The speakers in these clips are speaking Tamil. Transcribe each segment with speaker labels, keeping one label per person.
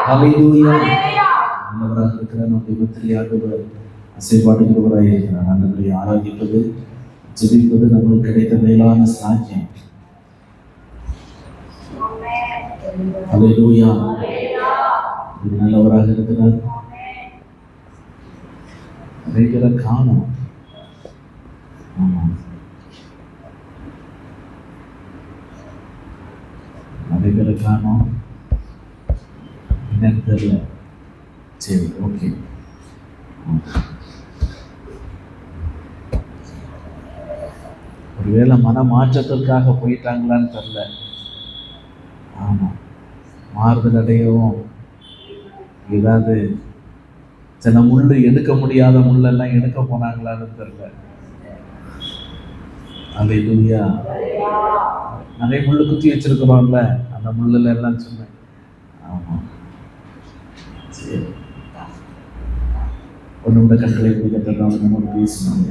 Speaker 1: ஹல்லேலூயா. நல்லவராக இருக்கிற நம்முடைய பத்திரியாண்டவர் அசைபாடுகிறவராக இருக்கிறார். ஆண்டவரை ஆராதிப்பது, ஜெபிப்பது நமக்கு கிடைத்த மேலான சாக்கியம். ஹல்லேலூயா. நல்லவராக இருக்கிறார். நிறைய பேரை காணும். நிறைய பேரை காணும். என்னன்னு தெரியல. சரி, ஓகே. ஒருவேளை மன மாற்றத்திற்காக போயிட்டாங்களான்னு தெரியல. ஆமாம், மாறுதல் அடையவும் ஏதாவது சில முள்ளு எடுக்க முடியாத முள்ளெல்லாம் எடுக்க போனாங்களான்னு தெரியல. ஹல்லேலூயா. நிறைய முள்ளு குத்தி வச்சிருக்கிறோம்ல, அந்த முள்ளுல எல்லாம் சொன்னேன். ஆமாம், சரி. ஒன்னோட கண்களை பிடிக்கிறோம். நம்ம பேசணும்.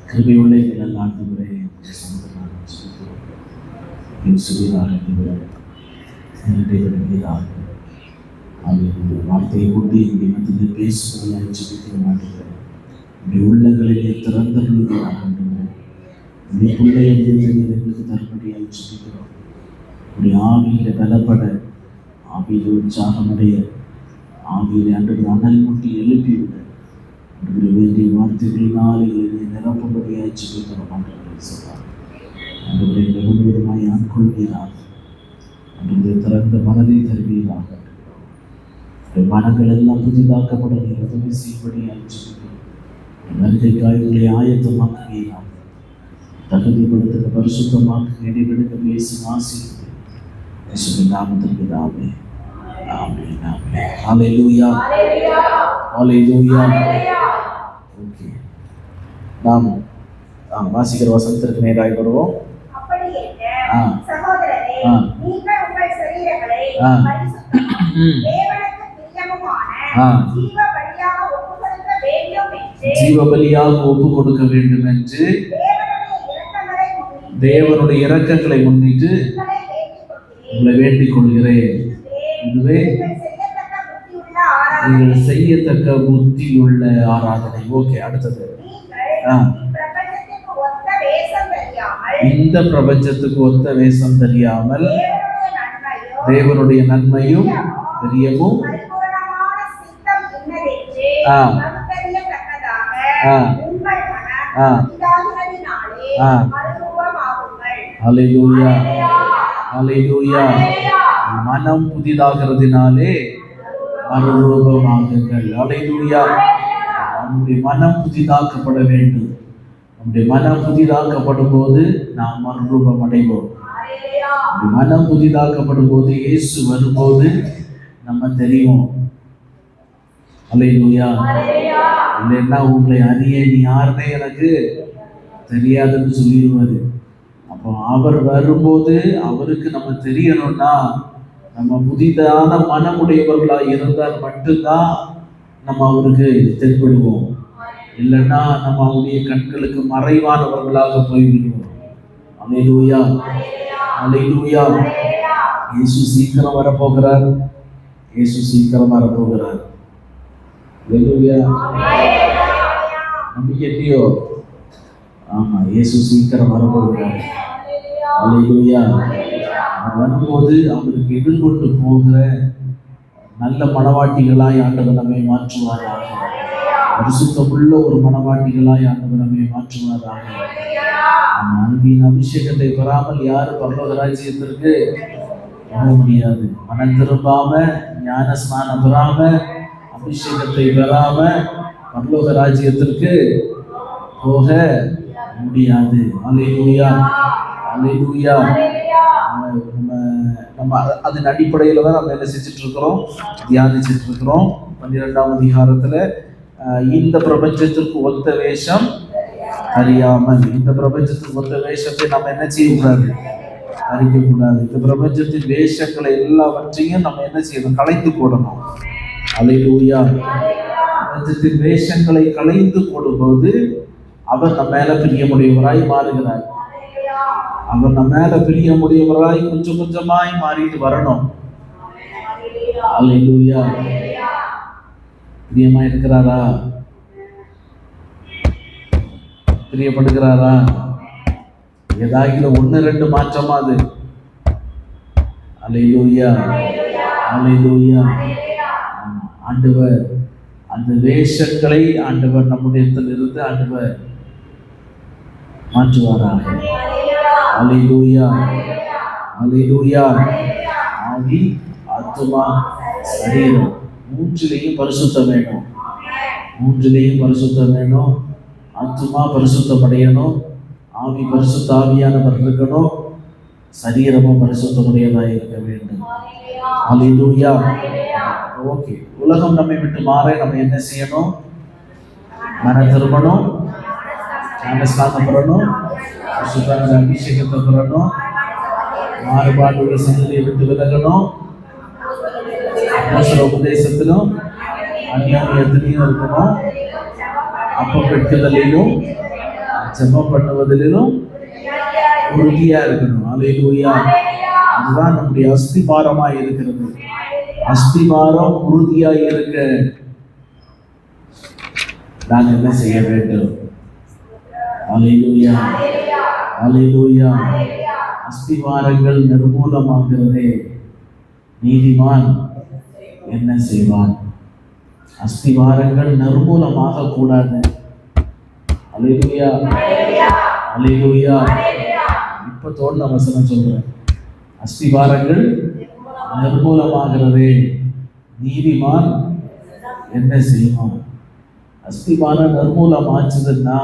Speaker 1: கிருபையுள்ள நல்ல ஆண்டவரே, வார்த்தையை கொண்டு இங்கே வந்து பேசுவதாக ஜெபிக்கிற மாட்டேங்கிறேன். உடைய உள்ளங்களிலே திறந்தவர்களுடைய பிள்ளை எங்களுக்கு தரும்படியாக ஜெபிக்கிறோம். உடைய ஆவியில பலப்பட, ஆவியில உற்சாகமடைய, ஆவியிலே அன்று அனல் முட்டி எழுப்பிவிட, அன்று வேண்டிய வார்த்தைகளினாலே நிரப்பும்படியாக ஜெபிக்கிறோம். ஆண்டவரே சொல்றார், அன்றைய வெகுவிதமாய் ஆட்கொள்வீராக, அன்றைய திறந்த மனதை தருவீராக, மனங்கள் எல்லாம் புதிதாக்கப்பட நீர் உதவி செய்யும்படியாக ஜெபிக்கிறோம். வருகை காய்களை ஆயத்தமாக்குவீராக, தகுதிப்படுத்த பரிசுத்தமாக்க இடைவெடுக்க பேசி ஆசீர்வதித்து நாமத்திற்கு தாவே. ஆமென், ஆமென். ஹல்லேலூயா, ஹல்லேலூயா. ஓகே, நாம் வாசிக்கிற வசனத்திற்கு நேராக வருவோம். ஜீவபலியாக ஒப்பு கொடுக்க வேண்டும் என்று தேவனுடைய இரக்கங்களை முன்னிட்டு உங்களை வேண்டிக் கொள்கிறேன். இதுவே நீங்கள் செய்யத்தக்க புத்தியுள்ள ஆராதனை. ஓகே, அடுத்தது. இந்த பிரபஞ்சத்துக்கு ஒத்த வேஷம் தெரியாமல் தேவனுடைய நன்மையும் பிரியமும் ஹல்லேலூயா, ஹல்லேலூயா. மனம் புதிதாகிறதுனாலே மறுரூபமாகுங்கள். ஹல்லேலூயா. நம்முடைய மனம் புதிதாக்கப்பட வேண்டும். நம்முடைய மனம் புதிதாக்கப்படும் போது நாம் மறுரூபம் அடைவோம். மனம் புதிதாக்கப்படும் போது, இயேசு வரும்போது நம்ம தெரியும். ஹல்லேலூயா. இல்லைன்னா உங்களை அறிய நீ யாருன்னே எனக்கு தெரியாதுன்னு சொல்லிடுவாரு. அப்போ அவர் வரும்போது அவருக்கு நம்ம தெரியணும்னா நம்ம புதிதான மனமுடையவர்களாக இருந்தால் மட்டும்தான் நம்ம அவருக்கு தென்படுவோம். இல்லைன்னா நம்ம அவருடைய கண்களுக்கு மறைவானவர்களாக போய்விடுவோம். ஹல்லேலூயா, ஹல்லேலூயா. இயேசு சீக்கிரம் வரப்போகிறார். இயேசு சீக்கிரம் வரப்போகிறார். ஹல்லேலூயா. நம்பிக்கை இல்லையோ? ஆமா, இயேசு சீக்கிரம் வரப்போகிறார். ஹல்லேலூயா. வரும்போது அவருக்கு எதிர்கொண்டு போகிற நல்ல மனவாட்டிகளாய் ஆண்டவர் நம்மை மாற்றுவாராக. பரிசுத்தமுள்ள ஒரு மனவாட்டிகளாய் ஆண்டவர் நம்மை மாற்றுவாராக. அன்பின் அபிஷேகத்தை பெறாமல் யாரும் பரலோக ராஜ்யத்திற்கு போக முடியாது. மனம் திரும்பாம, ஞான ஸ்நானம் பெறாம, அபிஷேகத்தை பெறாம பரலோக ராஜ்யத்திற்கு போக முடியாது. ஹல்லேலூயா, ஹல்லேலூயா. நம்ம அதன் அடிப்படையில் தான் நம்ம என்ன செஞ்சுட்டு இருக்கிறோம், தியானிச்சுட்டு இருக்கிறோம். 12ஆம் அதிகாரத்துல இந்த பிரபஞ்சத்திற்கு ஒத்த வேஷம் அறியாமல், இந்த பிரபஞ்சத்துக்கு ஒத்த வேஷத்தை நம்ம என்ன செய்யக்கூடாது, அறிக்கக்கூடாது. இந்த பிரபஞ்சத்தின் வேஷங்களை எல்லாவற்றையும் நம்ம என்ன செய்யணும், களைந்து போடணும். ஹல்லேலூயா. பிரபஞ்சத்தின் வேஷங்களை களைந்து போடும்போது அவர் நம்ம மேல பிரியமுடையவராய் மாறுகிறார். அவர் நம்ம மேல பிரியமுடையவராய் கொஞ்சம் கொஞ்சமாய் மாறிட்டு வரணும். அல்லேலூயா. பிரியமா இருக்கிறாரா? பிரியப்படுகிறாரா? ஏதாகிலும் 1-2 மாற்றமா அது? அல்லேலூயா, அல்லேலூயா. ஆண்டவர் அந்த வேஷங்களை ஆண்டவர் நம்முடைய இருந்து ஆண்டவர் மாற்றுவாராக. அல்லேலூயா, அல்லேலூயா. ஆவி, ஆத்துமா, சரீரம் மூன்றிலையும் பரிசுத்தம் வேணும். மூன்றிலையும் பரிசுத்தம் வேணும். ஆத்துமா பரிசுத்தமடையணும், ஆவி பரிசுத்த ஆவியானவர் இருக்கணும், சரீரமும் பரிசுத்தமுடையதாக இருக்க வேண்டும். அல்லேலூயா. ஓகே, உலகம் நம்மை விட்டு மாற நம்ம என்ன செய்யணும்? மன திரும்பணும், ஞானஸ்நானம் பெறணும், பரிசுத்த அபிஷேகத்தை பெறணும், மாறுபாடுள்ள சந்ததியை விட்டு விலகணும், உபதேசத்திலும் அந்நியத்திலையும் இருக்கணும், அப்பம் பெற்றுதலிலும் ஜெபம் பண்ணுவதிலும் உறுதியா இருக்கணும். அல்லேலூயா. அதுதான் நம்முடைய அஸ்திபாரமா இருக்கிறது. அஸ்திபாரம் உறுதியா இருக்க நான் என்ன செய்ய வேண்டும்? அல்லேலூயா, அல்லேலூயா. அஸ்திபாரங்கள் நிர்மூலமாகிறதே, நீதிமான் என்ன செய்வான்? அஸ்திவாரங்கள் நிர்மூலமாக கூடாது. அல்லேலூயா, அல்லேலூயா. இப்ப தோணுன வசனம் சொல்றேன். அஸ்திவாரங்கள் நிர்மூலமாகிறதே, நீதிமான் என்ன செய்வான்? அஸ்திவாரம் நிர்மூலமாச்சுதுன்னா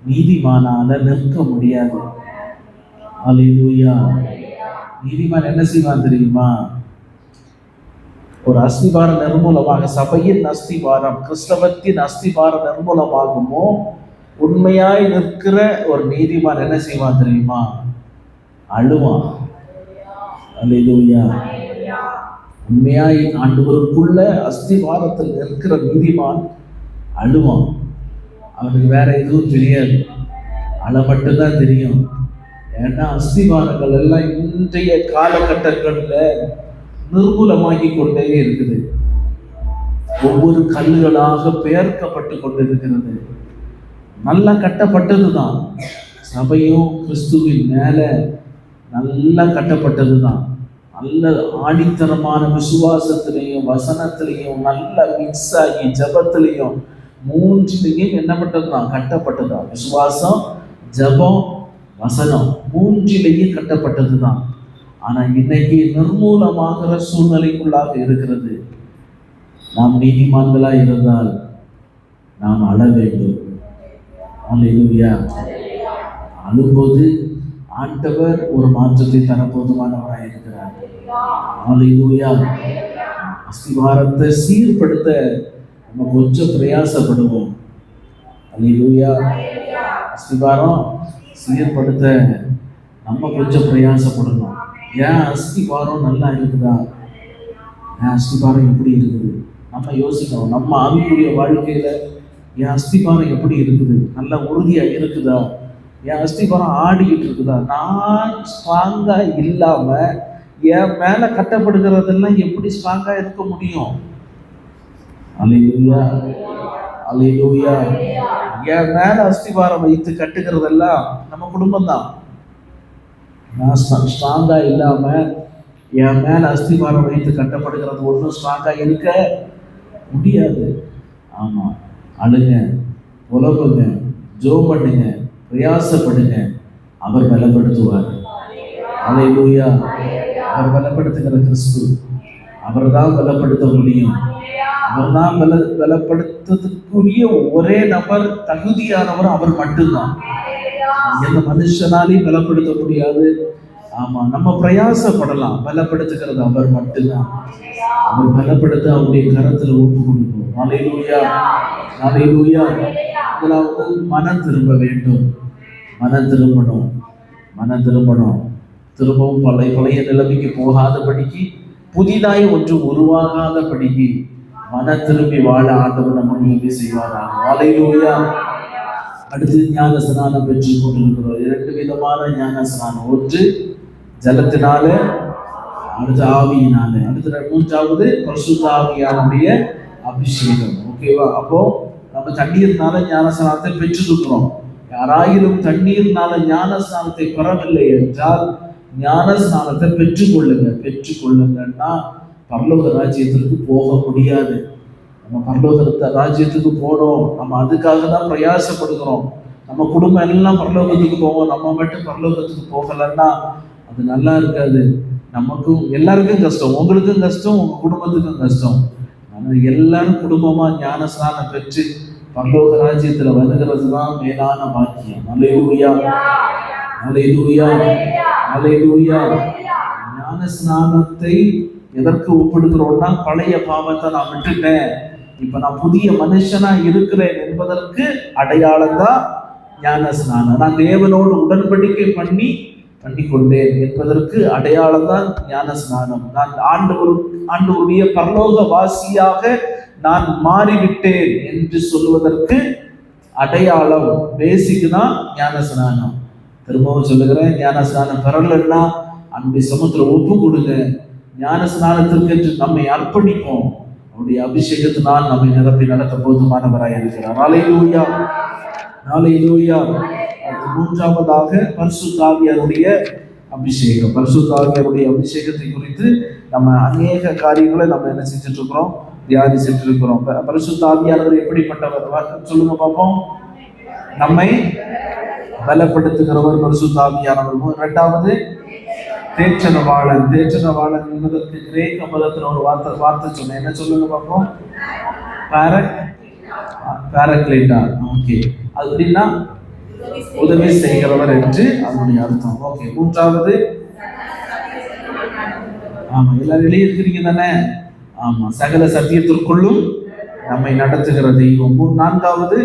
Speaker 1: நீதிமானால நிற்க முடியாது. அல்லேலூயா. நீதிமான் என்ன செய்வான் தெரியுமா? ஒரு அஸ்திவாரம் நிர்மூலமாக, சபையின் அஸ்திவாரம், கிறிஸ்தவத்தின் அஸ்திவாரம் நிர்மூலமாகுமோ, உண்மையாய் நிற்கிற ஒரு நீதிமான் என்ன செய்வான் தெரியுமா? அழுவான். அல்லேலூயா. உண்மையாய் ஆண்டவருக்குள்ள அஸ்திவாரத்தில் நிற்கிற நீதிமான் அழுவான். அவனுக்கு வேற எதுவும் தெரியாது, அழ மட்டும்தான் தெரியும். ஏன்னா அஸ்திவாரங்கள் எல்லாம் இன்றைய காலகட்டங்கள்ல நிர்மூலமாகி கொண்டே இருக்குது. ஒவ்வொரு கல்லுகளாக பெயர்க்கப்பட்டு கொண்டிருக்கிறது. நல்லா கட்டப்பட்டதுதான் சபையும், கிறிஸ்துவின் மேல நல்லா கட்டப்பட்டதுதான். நல்ல ஆணித்தரமான விசுவாசத்திலையும் வசனத்திலையும் நல்ல மிக்ஸ் ஆகி ஜபத்திலையும் மூன்றிலையும் என்ன பட்டதுதான்? கட்டப்பட்டதுதான். விசுவாசம், ஜபம், வசனம் மூன்றிலையும் கட்டப்பட்டதுதான். ஆனா இன்னைக்கு நிர்மூலமாகிற சூழ்நிலைக்குள்ளாக இருக்கிறது. நாம் நீதிமான்களா இருந்தால் நாம் அழ வேண்டும். அல்லேலூயா. அழும்போது ஆண்டவர் ஒரு மாற்றத்தை தரப்போதுமானவராக இருக்கிறார். அல்லேலூயா. அஸ்திவாரத்தை சீர்படுத்த நம்ம கொஞ்சம் பிரயாசப்படுவோம். அல்லேலூயா. அஸ்திவாரம் சீர்படுத்த நம்ம கொஞ்சம் பிரயாசப்படணும். ஏன் அஸ்திவாரம் நல்லா இருக்குதா? என் அஸ்திவாரம் எப்படி இருக்குது? நம்ம யோசிக்கணும். நம்ம ஆவிக்குரிய வாழ்க்கையில என் அஸ்திவாரம் எப்படி இருக்குது? நல்லா உறுதியா இருக்குதா? என் அஸ்திவாரம் ஆடிக்கிட்டு இருக்குதா? நான் ஸ்ட்ராங்கா இல்லாம என் மேல கட்டப்படுகிறதெல்லாம் எப்படி ஸ்ட்ராங்கா இருக்க முடியும்? அல்லேலூயா, அல்லேலூயா. என் மேல அஸ்திவாரம் வைத்து கட்டுகிறதெல்லாம் நம்ம குடும்பம் தான். நான் ஸ்ட்ராங்கா இல்லாம என் மேல அஸ்திவாரம் வைத்து கட்டப்படுகிறது ஒன்றும் ஸ்ட்ராங்கா இருக்க முடியாது. ஆமா, அழுங்க, உலகுங்க, ஜோம் பண்ணுங்க, பிரயாசப்படுங்க, அவர் பலப்படுத்துவார். அல்லேலூயா. அவர் பலப்படுத்துகிற கிறிஸ்து, அவர் தான் பலப்படுத்த முடியும். அவர் தான் பலப்படுத்துறதுக்குரிய ஒரே நபர், தகுதியானவர் அவர் மட்டும்தான். எந்த மனுஷனாலையும் பலப்படுத்த முடியாது. ஆமா, நம்ம பிரயாசப்படலாம், பலப்படுத்துகிறது அவர் மட்டும்தான். அவர் பலப்படுத்த அவருடைய கரத்துல ஒப்பு கொடுக்கும். அல்லேலூயா, அல்லேலூயா. முதலாவது மனம் திரும்ப வேண்டும். மனம் திரும்பணும், மனம் திரும்பணும். திரும்பவும் பழைய நிலைமைக்கு போகாதபடிக்கு, புதிதாய் ஒன்று உருவாகாதபடிக்கு மன திரும்பி வாழ ஆண்டவர் நமக்கு உதவி செய்வாராக. அல்லேலூயா. அடுத்து ஞான ஸ்நானம் பெற்று கொண்டிருக்கிறோம். 2 விதமான ஞான ஸ்நானம். ஒன்று ஜலத்தினால, அடுத்து ஆவியினால. அடுத்து 3வது பரிசுத்த ஆவியானுடைய அபிஷேகம். ஓகேவா? அப்போ நம்ம தண்ணீர்னால ஞான ஸ்நானத்தை பெற்றிருக்கிறோம். யாராயிலும் தண்ணீர்னால ஞான ஸ்நானத்தை பெறவில்லை என்றால் ஞான ஸ்நானத்தை பெற்றுக்கொள்ளுங்கன்னா பரலோக ராஜ்யத்திற்கு போக முடியாது. நம்ம பரலோக ராஜ்யத்துக்கு போனோம், நம்ம அதுக்காக தான் பிரயாசப்படுகிறோம். நம்ம குடும்பம் எல்லாம் பரலோகத்துக்கு போவோம், நம்ம மட்டும் பரலோகத்துக்கு போகலன்னா அது நல்லா இருக்காது. நமக்கும் எல்லாருக்கும் கஷ்டம், உங்களுக்கும் கஷ்டம், உங்க குடும்பத்துக்கும் கஷ்டம். ஆனால் எல்லாரும் குடும்பமா ஞான ஸ்நானம் பெற்று பரலோக ராஜ்யத்துல வருகிறது தான் மேலான பாக்கியம். அல்லேலூயா, அல்லேலூயா, அல்லேலூயா. ஞான ஸ்நானத்தை எதற்கு ஒப்பிடுகிறோம்னா, பழைய பாவத்தை நான் விட்டுட்டேன், இப்ப நான் புதிய மனுஷனா இருக்கிறேன் என்பதற்கு அடையாளம் தான் ஞான ஸ்நானம். நான் தேவனோடு உடன்படிக்கை பண்ணி கொண்டேன் என்பதற்கு அடையாளம் தான் ஞான ஸ்நானம். நான் ஆண்டவருடைய பரலோக வாசியாக நான் மாறிவிட்டேன் என்று சொல்வதற்கு அடையாளம், பேசிக் தான் ஞான ஸ்நானம். திரும்பவும் சொல்லுகிறேன், ஞான ஸ்நானம் பெறலன்னா அன்பை சமுத்திர ஒப்பு கொடுங்க. ஞான ஸ்நானத்திற்கு என்று நம்மை அர்ப்பணிப்போம். அவருடைய அபிஷேகத்தினால் நம்மை நிரப்பி நடத்த போதுமானவராய் இருக்கிறார். அல்லேலூயா, அல்லேலூயா. 3வதாக பரிசுத்த ஆவியாருடைய அபிஷேகம். பரிசுத்த ஆவியாருடைய அபிஷேகத்தை குறித்து நம்ம அநேக காரியங்களை நம்ம என்ன செஞ்சுட்டு இருக்கிறோம், தியானிச்சுட்டு இருக்கிறோம். பரிசுத்த ஆவியானவர் எப்படிப்பட்டவர் சொல்லுங்க பார்ப்போம். நம்மை பலப்படுத்துகிறவர் பரிசுத்த ஆவியானவர். 2வது தேற்றனவாளன். தேற்றனவாளன் என்பதற்கு கிரேக்க பதத்துல ஒரு வார்த்தை சொன்னேன். என்ன சொல்லுங்க பார்ப்போம்? பாரக்லேட்டா. ஓகே, அது அப்படின்னா உதவி செய்கிறவர் என்று அதனுடைய அர்த்தம். ஓகே, 3வது, ஆமா எல்லாரும் எழுதியிருக்கிறீங்க தானே? ஆமா, சகல சத்தியத்திற்குள்ளும் நம்மை நடத்துகிற தெய்வம். 4வது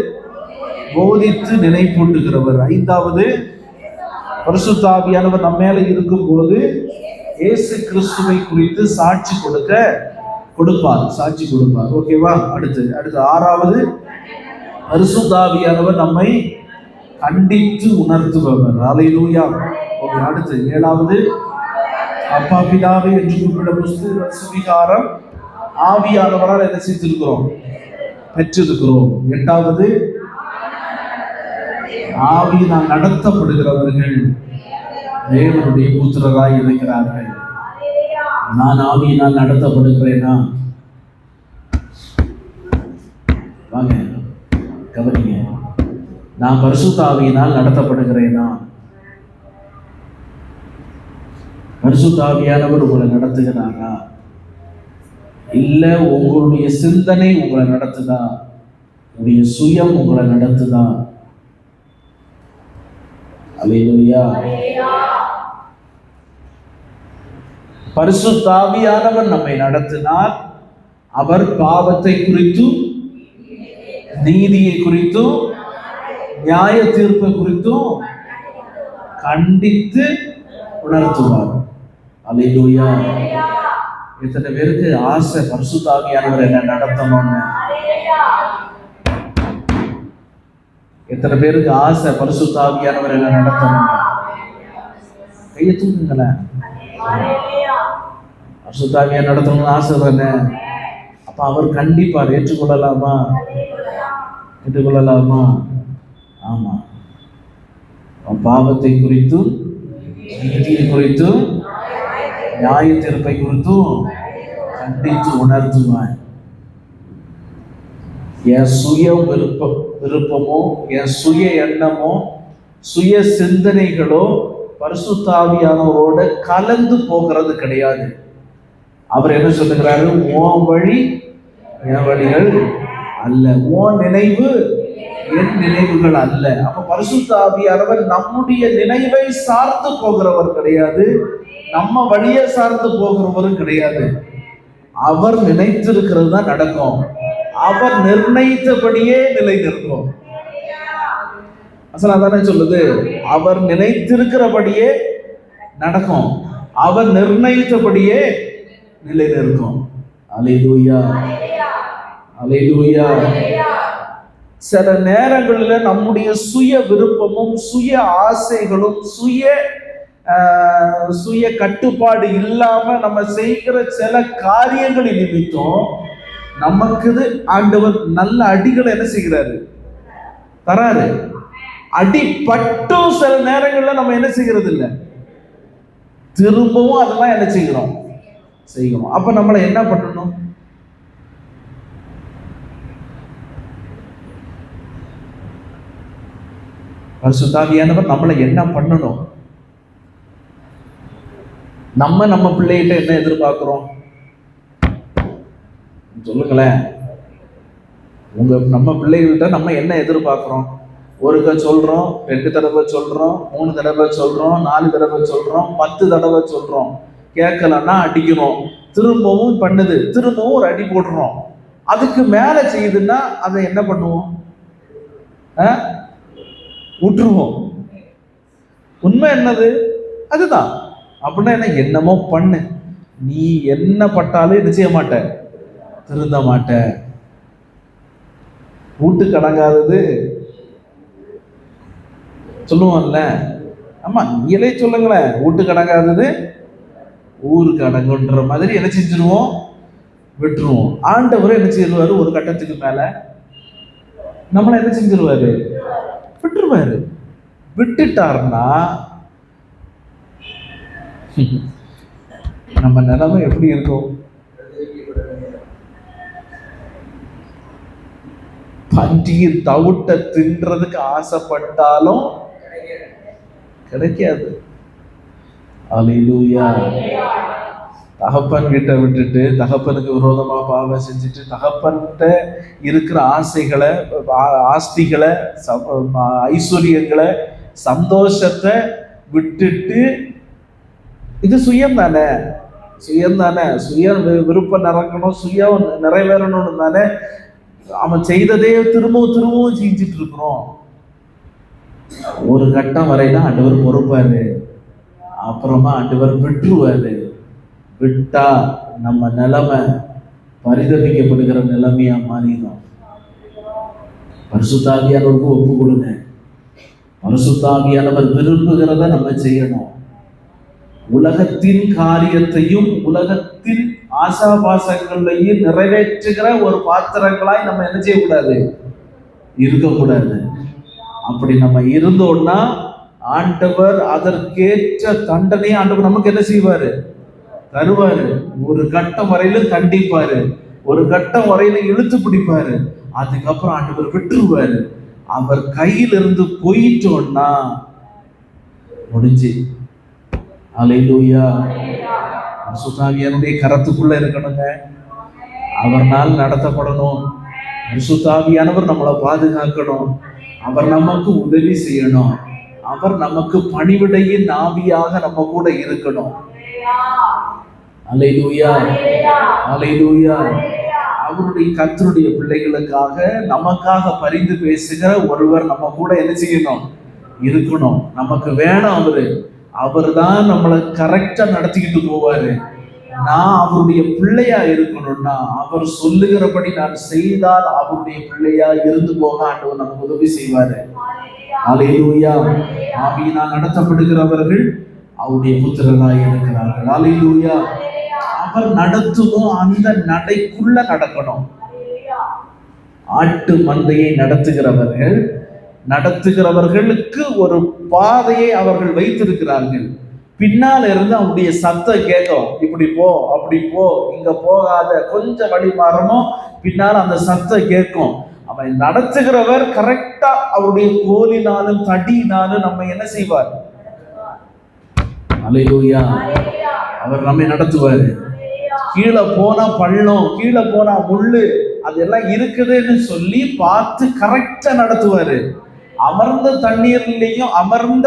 Speaker 1: போதித்து நினைப்பூட்டுகிறவர். 5வது பரிசுத்த ஆவியானவர் நம்ம மேல இருக்கும் போது இயேசு கிறிஸ்துவை குறித்து சாட்சி கொடுப்பார். ஓகேவா? அடுத்து 6வது பரிசுத்த ஆவியானவர் நம்மை கண்டித்து உணர்த்துபவர். அல்லேலூயா. ஓகே, அடுத்து 7வது அப்பா பிதாவே என்று குறிப்பிட சுவிகாரம் ஆவியானவரால் என்ன செஞ்சிருக்கிறோம், பெற்றிருக்கிறோம். 8வது ஆவியினால் நடத்தப்படுகிறவர்கள் தேவனுடைய புத்திரராய் இருக்கிறார்கள். நான் ஆவியினால் நடத்தப்படுகிறேனா? வாங்க கவனிங்க. நான் பரிசுத்த ஆவியினால் நடத்தப்படுகிறேனா? பரிசுத்த ஆவியானவர் உங்களை நடத்துகிறாரா? இல்ல உங்களுடைய சிந்தனை உங்களை நடத்துதா? உங்களுடைய சுயம் உங்களை நடத்துதா? அல்லேலூயா. பரிசுத்த ஆவியானவர் நம்மை நடத்தினார். அவர் பாவத்தை குறித்தும் நீதியை குறித்தும் நியாய தீர்ப்பை குறித்தும் கண்டித்து உணர்த்துவார். அல்லேலூயா. எத்தனை பேருக்கு ஆசை பரிசுத்த ஆவியானவர் என்ன நடத்தணும்னு? எத்தனை பேருக்கு ஆசை பரிசுத்த ஆவியானவர் என்ன நடத்தணும்? கையை தூக்குங்களேன். பரிசுத்த ஆவியானவர் நடத்தணும்னு ஆசை தானே? அப்ப அவர் கண்டிப்பார். ஏற்றுக்கொள்ளலாமா? ஆமா. பாவத்தை குறித்தும் நீதியை குறித்தும் நியாய தீர்ப்பை குறித்தும் கண்டித்து உணர்த்துவான். என் சுய விருப்பமோ, என் சுய எண்ணமோ, சுய சிந்தனைகளோ பரிசுத்த ஆவியானவரோட கலந்து போகிறது கிடையாது. அவர் என்ன சொல்லுகிறாரு? உன் வழி என் வழிகள் அல்ல, உன் நினைவு என் நினைவுகள் அல்ல. அப்ப பரிசுத்த ஆவியானவர் நம்முடைய நினைவை சார்ந்து போகிறவர் கிடையாது, நம்ம வழியை சார்ந்து போகிறவரும் கிடையாது. அவர் நினைத்திருக்கிறது தான் நடக்கும். அவர் நிர்ணயித்தபடியே நிலை நிற்கும். அதானே சொல்லுது, அவர் நினைத்திருக்கிறபடியே நடக்கும், அவர் நிர்ணயித்தபடியே நிலை நிற்கும். அல்லேலூயா, அல்லேலூயா. சில நேரங்களில் நம்முடைய சுய விருப்பமும் சுய ஆசைகளும் சுய கட்டுப்பாடு இல்லாம நம்ம செய்கிற சில காரியங்களின் நிமித்தம் நமக்கு ஆண்டவர் நல்ல அடிகளை என்ன செய்கிறாரு, தராரு. அடிபட்டும் சில நேரங்கள்ல நம்ம என்ன செய்கிறது இல்லை, திரும்பவும் அதெல்லாம் என்ன செய்கிறோம், அப்ப நம்மளை என்ன பண்ணணும்? பரிசுத்தாவியானவர் நம்மளை என்ன பண்ணணும்? நம்ம பிள்ளைகிட்ட என்ன எதிர்பார்க்கிறோம் சொல்லுங்களேன். நம்ம பிள்ளைகள்கிட்ட நம்ம என்ன எதிர்பார்க்கிறோம்? ஒருக்க சொல்றோம், 2 தடவை சொல்றோம், 3 தடவை சொல்றோம், 4 தடவை சொல்றோம், 10 தடவை சொல்றோம். கேட்கலன்னா அடிக்கிறோம், திரும்பவும் பண்ணுது, திரும்பவும் ஒரு அடி போடுறோம். அதுக்கு மேல செய்யுதுன்னா அதை என்ன பண்ணுவோம்? விட்டுருவோம். உண்மை என்னது? அதுதான். அப்படின்னா என்ன, என்னமோ பண்ணு, நீ என்ன பட்டாலும் என்ன செய்ய மாட்ட, திருந்த மாட்ட. வீட்டுக்கு அடங்காதது சொல்லுவோம்ல, ஆமா நீங்களே சொல்லுங்களேன், வீட்டுக்கு அடங்காதது ஊருக்கு அடங்குன்ற மாதிரி என்ன செஞ்சிருவோம், விட்டுருவோம். ஆண்டவர் என்ன செய்வாரு, ஒரு கட்டத்துக்கு மேல நம்மளை என்ன செஞ்சிருவாரு, விட்டுருவாரு. விட்டுட்டாருன்னா நம்ம நிலைமை எப்படி இருக்கும்? பன்றியின் தவிட்ட தின்றதுக்கு ஆசைப்பட்டாலும் கிடைக்காது. அல்லேலூயா. தகப்பன் கிட்ட விட்டுட்டு தகப்பனுக்கு விரோதமா பாவம் செஞ்சுட்டு தகப்பன்கிட்ட இருக்கிற ஆசைகளை, ஆஸ்திகளை, ஐஸ்வர்யங்களை, சந்தோஷத்தை விட்டுட்டு, இது சுயம் தானே, சுய விருப்பம் நடக்கணும், சுயம் நிறைவேறணும்னு தானே அவன் செய்ததே திரும்பவும் செஞ்சுட்டு இருக்கிறோம். ஒரு கட்டம் வரைதான் ஆண்டவர் பொறுப்பாரு, அப்புறமா ஆண்டவர் விட்டுருவாரு. விட்டா நம்ம நிலைமை பரிதவிக்கப்படுகிற நிலைமையா மாறிடும். பரிசுத்தாவியானவருக்கு ஒப்பு கொடுங்க. பரிசுத்தாவியானவர் விரும்புகிறத நம்ம செய்யணும். உலகத்தின் காரியத்தையும் உலகத்தின் ஆசாபாசங்களையும் நிறைவேற்றுகிற ஒரு பாத்திரங்களாய் நம்ம என்ன செய்யக்கூடாது, இருக்கக்கூடாது. அப்படி நம்ம இருந்தோம்னா ஆண்டவர் அதற்கேற்ற தண்டனையை ஆண்டவர் நமக்கு என்ன செய்வாரு, தருவாரு. ஒரு கட்டம் வரையிலும் தண்டிப்பாரு, ஒரு கட்டம் வரையிலும் இழுத்து பிடிப்பாரு, அதுக்கப்புறம் ஆண்டவர் விட்டுருவாரு. அவர் கையிலிருந்து போயிட்டோம்னா முடிஞ்சு. அல்லேலூயா. பரிசுத்தாவியானுடைய கரத்துக்குள்ள இருக்கணுங்க. அவர்னால் நடத்தப்படணும். பரிசுத்தாவியானவர் நம்மளை பாதுகாக்கணும். அவர் நமக்கு உதவி செய்யணும். அவர் நமக்கு பணிவிடையின் ஆவியாக நம்ம கூட இருக்கணும். அல்லேலூயா, அல்லேலூயா. அவருடைய கர்த்தருடைய பிள்ளைகளுக்காக நமக்காக பரிந்து பேசுகிற ஒருவர் நம்ம கூட என்ன செய்யணும், இருக்கணும். நமக்கு வேணும் அவரு. அவர் தான் நம்மளை கரெக்டா நடத்திக்கிட்டு போவாரு. நான் அவருடைய பிள்ளையா இருக்கணும்னா அவர் சொல்லுகிறபடி நான் செய்தால் அவருடைய பிள்ளையா இருந்து போக ஆண்டவர் நமக்கு உதவி செய்வாரு. அல்லேலூயா. ஆவியினால் நடத்தப்படுகிறவர்கள் அவருடைய புத்திரராய் இருக்கிறார்கள். அல்லேலூயா. அவர் நடத்துவோம், அந்த நடைக்குள்ள நடக்கணும். ஆட்டு மந்தையை நடத்துகிறவர்களுக்கு ஒரு பாதையை அவர்கள் வைத்திருக்கிறார்கள். பின்னால இருந்து அவருடைய சத்தம் கேட்கும், இப்படி போ, அப்படி போ, இங்க போகாத, கொஞ்சம் வழி மாறணும். பின்னால் அந்த சத்தம் கேட்கும். அவன் நடத்துகிறவர் கரெக்டா அவருடைய கோலினாலும் தடியினாலும் நம்ம என்ன செய்வார். அல்லேலூயா. அவர் நம்மை நடத்துவாரு. கீழே போனா பள்ளம், கீழே போனா முள்ளு, அதெல்லாம் இருக்குதுன்னு சொல்லி பார்த்து கரெக்டா நடத்துவாரு. அமர்ந்த தண்ணீர்லையும் அமர்ந்த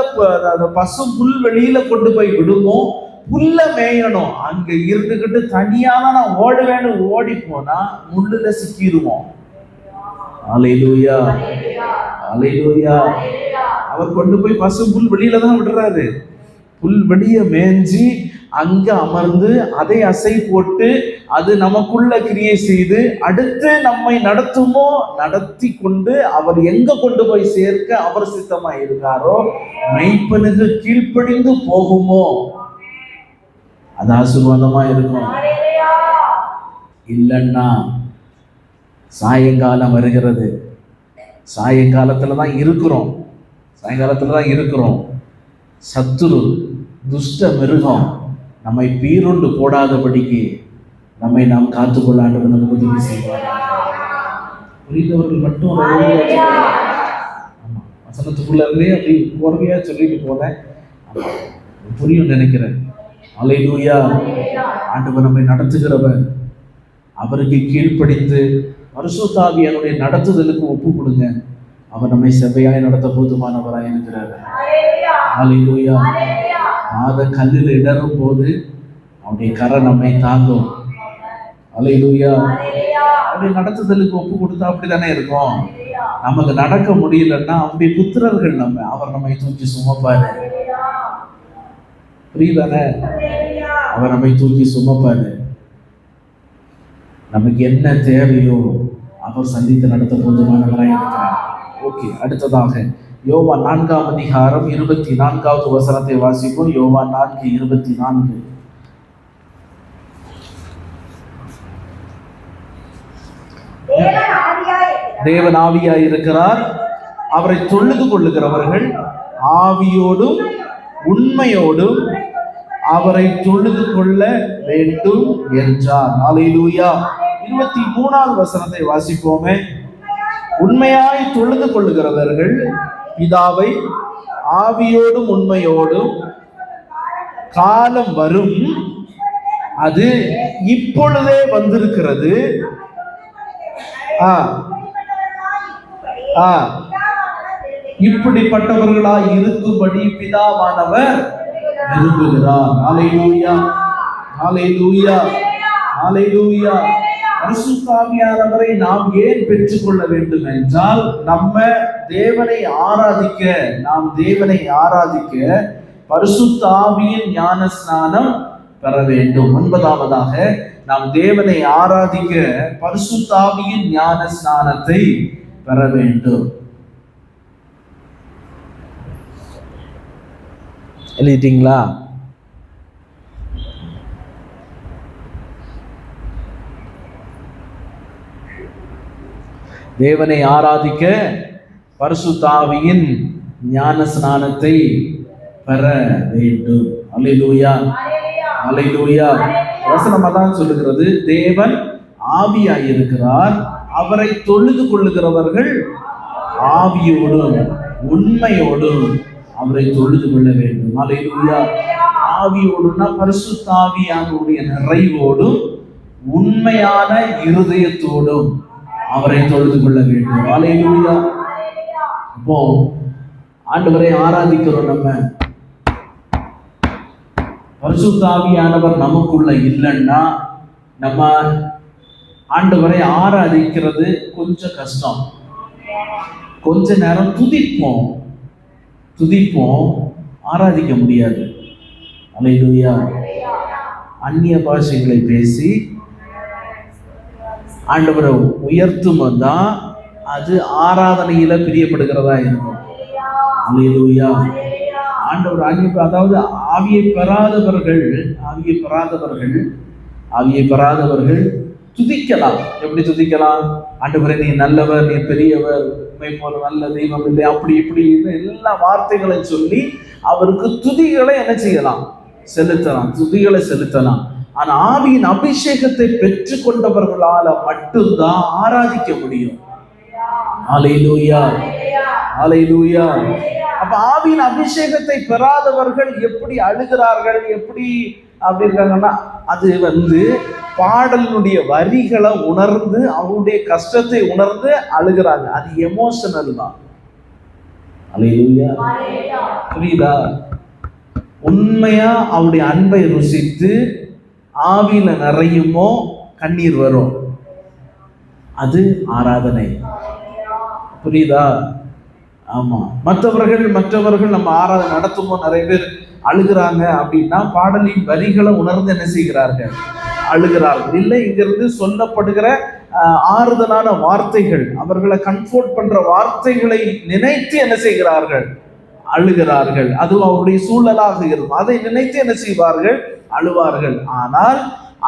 Speaker 1: பசு புல் வெளியில கொண்டு போய் விடுவோம். புல்ல மேயணும். அங்க இருந்துகிட்டு தனியாக நான் ஓடுவேன்னு ஓடி போனா முள்ளுல சிக்கிடுவோம். அல்லேலூயா, அல்லேலூயா. அவர் கொண்டு போய் பசு புல் வெளியில தான் விடுறாரு. புல் வெளிய மேஞ்சி அங்க அமர்ந்து அதை அசை போட்டு அது நமக்குள்ள கிரியை செய்து அடுத்து நம்மை நடத்துமோ, நடத்தி கொண்டு அவர் எங்க கொண்டு போய் சேர்க்க அவர் சித்தமா இருக்காரோ, மெய்ப்பனுக்கு கீழ்ப்படிந்து போகுமோ, அது ஆசீர்வாதமா இருக்கும். இல்லைன்னா சாயங்காலம் வருகிறது, சாயங்காலத்துல தான் இருக்கிறோம். சத்துரு துஷ்ட மிருகம் நம்மை பீருண்டு போடாதபடிக்கு நம்மை நாம் காத்துக்கொள்ள ஆண்டவர் நமக்கு உதவி செய்வார். புரிந்தவர்கள் மட்டும் வசனத்துக்குள்ள இருந்தே அப்படி பொறுமையா சொல்லிட்டு போனேன், புரியும் நினைக்கிறேன். அல்லேலூயா. ஆண்டவர் நம்மை நடத்துகிறவர், அவருக்கு கீழ்ப்படிந்து பரிசுத்த ஆவியானுடைய நடத்துதலுக்கு ஒப்பு கொடுங்க. அவர் நம்மை செவ்வையாய் நடத்த போதுமானவராய் இருக்கிறார். அல்லேலூயா. மாத கல்லில் இடரும் போது அவருடைய கரை நம்மை தாங்கும். அல்லேலூயா. அவருடைய நடத்துதலுக்கு ஒப்பு கொடுத்தா அப்படித்தானே இருக்கும். நமக்கு நடக்க முடியலன்னா அவருடைய புத்திரர்கள் அவர் நம்மை தூக்கி சுமப்பாரு. புரியுதானே? அவர் நம்மை தூக்கி சுமப்பாரு. நமக்கு என்ன தேவையோ அவர் சந்தித்து நடத்த போதுமானவராய் இருக்கிறார். ஓகே, அடுத்ததாக யோவான் 4ஆம் அதிகாரம் 24வது வசனத்தை வாசிப்போம். யோவான் 4:24. தேவன் ஆவியாய் இருக்கிறார், அவரை தொழுது கொள்ளுகிறவர்கள் ஆவியோடும் உண்மையோடும் அவரை தொழுது கொள்ள வேண்டும் என்றார். அல்லேலூயா. 23வது வசனத்தை வாசிப்போமே. உண்மையாய் தொழுது கொள்ளுகிறவர்கள் பிதாவை ஆவியோடும் உண்மையோடும் காலம் வரும், அது இப்பொழுதே வந்திருக்கிறது. இப்படிப்பட்டவர்களாய் இருக்கும்படி பிதாவானவர் விரும்புகிறார். அல்லேலூயா, அல்லேலூயா, அல்லேலூயா. பரிசுத்த ஆவியானவரை நாம் ஏன் பெற்றுக்கொள்ள வேண்டும் என்றால், நாம் தேவனை ஆராதிக்க பரிசுத்த ஆவியின் ஞான ஸ்நானம் பெற வேண்டும். 9வதாக நாம் தேவனை ஆராதிக்க பரிசுத்த ஆவியின் ஞான ஸ்நானத்தை பெற வேண்டும். எழுதிட்டீங்களா? தேவனை ஆராதிக்க பரிசுத்த ஆவியின் ஞான ஸ்நானத்தை பெற வேண்டும். அல்லேலூயா, அல்லேலூயா. வசனம் அதான் சொல்லுகிறது, தேவன் ஆவியாய் இருக்கிறார், அவரை தொழுது கொள்ளுகிறவர்கள் ஆவியோடும் உண்மையோடும் அவரை தொழுது கொள்ள வேண்டும். அல்லேலூயா. ஆவியோடுனா பரிசுத்த ஆவியானுடைய நிறைவோடும் உண்மையான இருதயத்தோடும் அவரை தொழுது கொள்ள வேண்டும். அல்லேலூயா. அப்போ ஆண்டவரை ஆராதிக்கிறோம். நம்ம பரிசுத்த ஆவியானவர் நமக்குள்ள இல்லைன்னா நம்ம ஆண்டவரை ஆராதிக்கிறது கொஞ்சம் கஷ்டம். கொஞ்ச நேரம் துதிப்போம், ஆராதிக்க முடியாது. அல்லேலூயா. அந்நிய பாஷைகளை பேசி ஆண்டவரை உயர்த்தும் தான் அது ஆராதனையில பிரியப்படுகிறதா இருக்கும். அல்லேலூயா. ஆண்டவர் அதாவது ஆவியை பெறாதவர்கள் துதிக்கலாம். எப்படி துதிக்கலாம்? ஆண்டவரே நீ நல்லவர், நீ பெரியவர், உண்மை போல நல்ல தெய்வம் இல்லை, அப்படி இப்படி எல்லா வார்த்தைகளை சொல்லி அவருக்கு துதிகளை என்ன செய்யலாம்? செலுத்தலாம். ஆனா ஆவியின் அபிஷேகத்தை பெற்று கொண்டவர்களால மட்டும்தான் ஆராதிக்க முடியும். அல்லேலூயா, அல்லேலூயா. அப்ப ஆவியின் அபிஷேகத்தை பெறாதவர்கள் எப்படி அழுகிறார்கள், எப்படி அப்படி இருக்காங்கன்னா, அது பாடலினுடைய வரிகளை உணர்ந்து அவருடைய கஷ்டத்தை உணர்ந்து அழுகிறாங்க. அது எமோஷனல் தான். அல்லேலூயா. புரியுதா? உண்மையா அவருடைய அன்பை ருசித்து ஆவியில நிறையுமோ கண்ணீர் வரும். அது ஆராதனை. புரியுதா? ஆமா. மற்றவர்கள் நம்ம ஆராதனை நடத்துமோ, நிறைய பேர் அழுகிறாங்க அப்படின்னா பாடலின் வரிகளை உணர்ந்து என்ன செய்கிறார்கள்? அழுகிறார்கள். இல்லை, இங்கிருந்து சொல்லப்படுகிற ஆறுதலான வார்த்தைகள், அவர்களை கம்ஃபோர்ட் பண்ற வார்த்தைகளை நினைத்து என்ன செய்கிறார்கள்? அழுகிறார்கள். அதுவும் அவருடைய சூழலாக இருக்கும். அதை நினைத்து என்ன செய்வார்கள்? அழுவார்கள். ஆனால்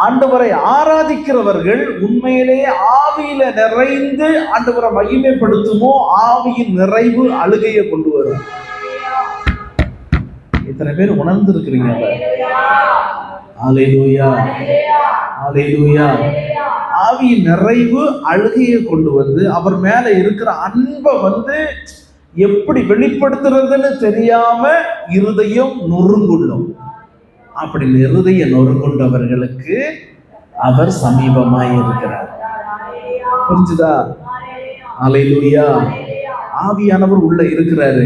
Speaker 1: ஆண்டவரை ஆராதிக்கிறவர்கள் உண்மையிலேயே ஆவியில நிறைந்து ஆண்டவரை மகிமைப்படுத்துமோ ஆவியின் நிறைவு அழுகையை கொண்டு வரும். இத்தனை பேர் உணர்ந்து இருக்கிறீங்க? அல்லேலூயா, அல்லேலூயா. ஆவியின் நிறைவு அழுகையை கொண்டு வந்து அவர் மேல இருக்கிற அன்பை எப்படி வெளிப்படுத்துறதுன்னு தெரியாம இருதயம் நொறுங்குள்ளும். அப்படி இருதய நொறுங்குண்டவர்களுக்கு அவர் சமீபமாய் இருக்கிறார். புரிஞ்சுதா? அல்லேலூயா. ஆவியானவர் உள்ள இருக்கிறாரு.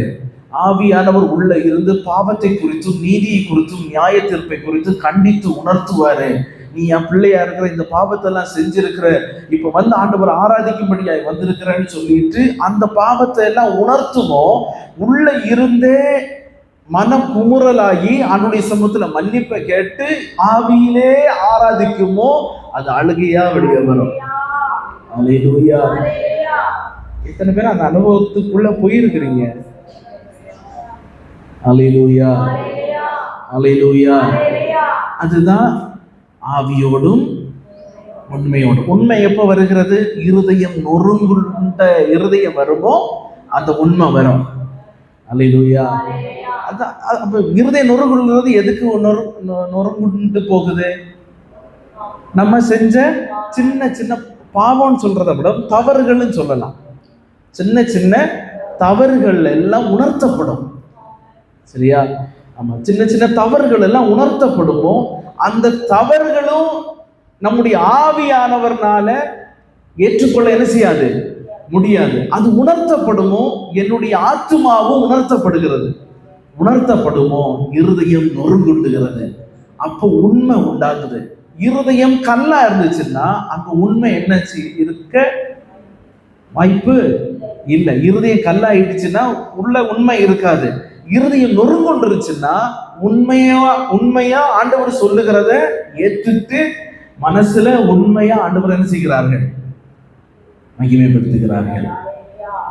Speaker 1: ஆவியானவர் உள்ள இருந்து பாவத்தை குறித்தும் நீதியை குறித்தும் நியாய தீர்ப்பை குறித்து கண்டித்து உணர்த்துவாரு. நீ என் பிள்ளையா இருக்கிற, இந்த பாவத்தை எல்லாம் செஞ்சிருக்கிற, இப்ப ஆண்டவர் ஆராதிக்கும்படியாய் வந்திருக்கிறேன்னு சொல்லிட்டு அந்த பாவத்தை எல்லாம் உணர்த்துமோ உள்ள இருந்தே மன குமுறலாகி அவனுடைய சமூகத்துல மன்னிப்பை கேட்டு ஆவியிலே ஆராதிக்குமோ அது அழுகையா வெளியே வரும். அல்லேலூயா. எத்தனை பேர் அந்த அனுபவத்துக்குள்ள போயிருக்கிறீங்க? அல்லேலூயா, அல்லேலூயா. அதுதான் ஆவியோடும் உண்மையோடும். உண்மை எப்ப வருகிறது? இருதயம் நொறுங்குண்ட இருதயம் வருமோ அந்த உண்மை வரும். அல்லேலூயா. அதான் அப்ப இருதயம் நொறுங்குறது எதுக்கு நொறுங்குண்டு போகுது? நம்ம செஞ்ச சின்ன சின்ன பாவம்னு சொல்றதை விட தவறுகள்னு சொல்லலாம். சின்ன சின்ன தவறுகள் எல்லாம் உணர்த்தப்படும். சரியா? ஆமா, சின்ன சின்ன தவறுகள் எல்லாம் உணர்த்தப்படுமோ அந்த தவறுகளும் நம்முடைய ஆவியானவர்னால ஏற்றுக்கொள்ள என்ன செய்யாது? முடியாது. அது உணர்த்தப்படுமோ என்னுடைய ஆத்துமாவும் உணர்த்தப்படுகிறது. உணர்த்தப்படுமோ இருதயம் நொறுங்குண்டுகிறது. அப்போ உண்மை உண்டாகுது. இருதயம் கல்லா இருந்துச்சுன்னா அங்க உண்மை என்ன இருக்க வாய்ப்பு இல்லை. இருதயம் கல்லாயிடுச்சுன்னா உள்ள உண்மை இருக்காது. இருதயம் நொறுங்கொண்டிருச்சுன்னா உண்மையா ஆண்டவர் சொல்லுகிறத ஏற்றுட்டு மனசுல உண்மையா ஆண்டவர் என்ன செய்கிறார்கள்? மகிமைப்படுத்துகிறார்கள்.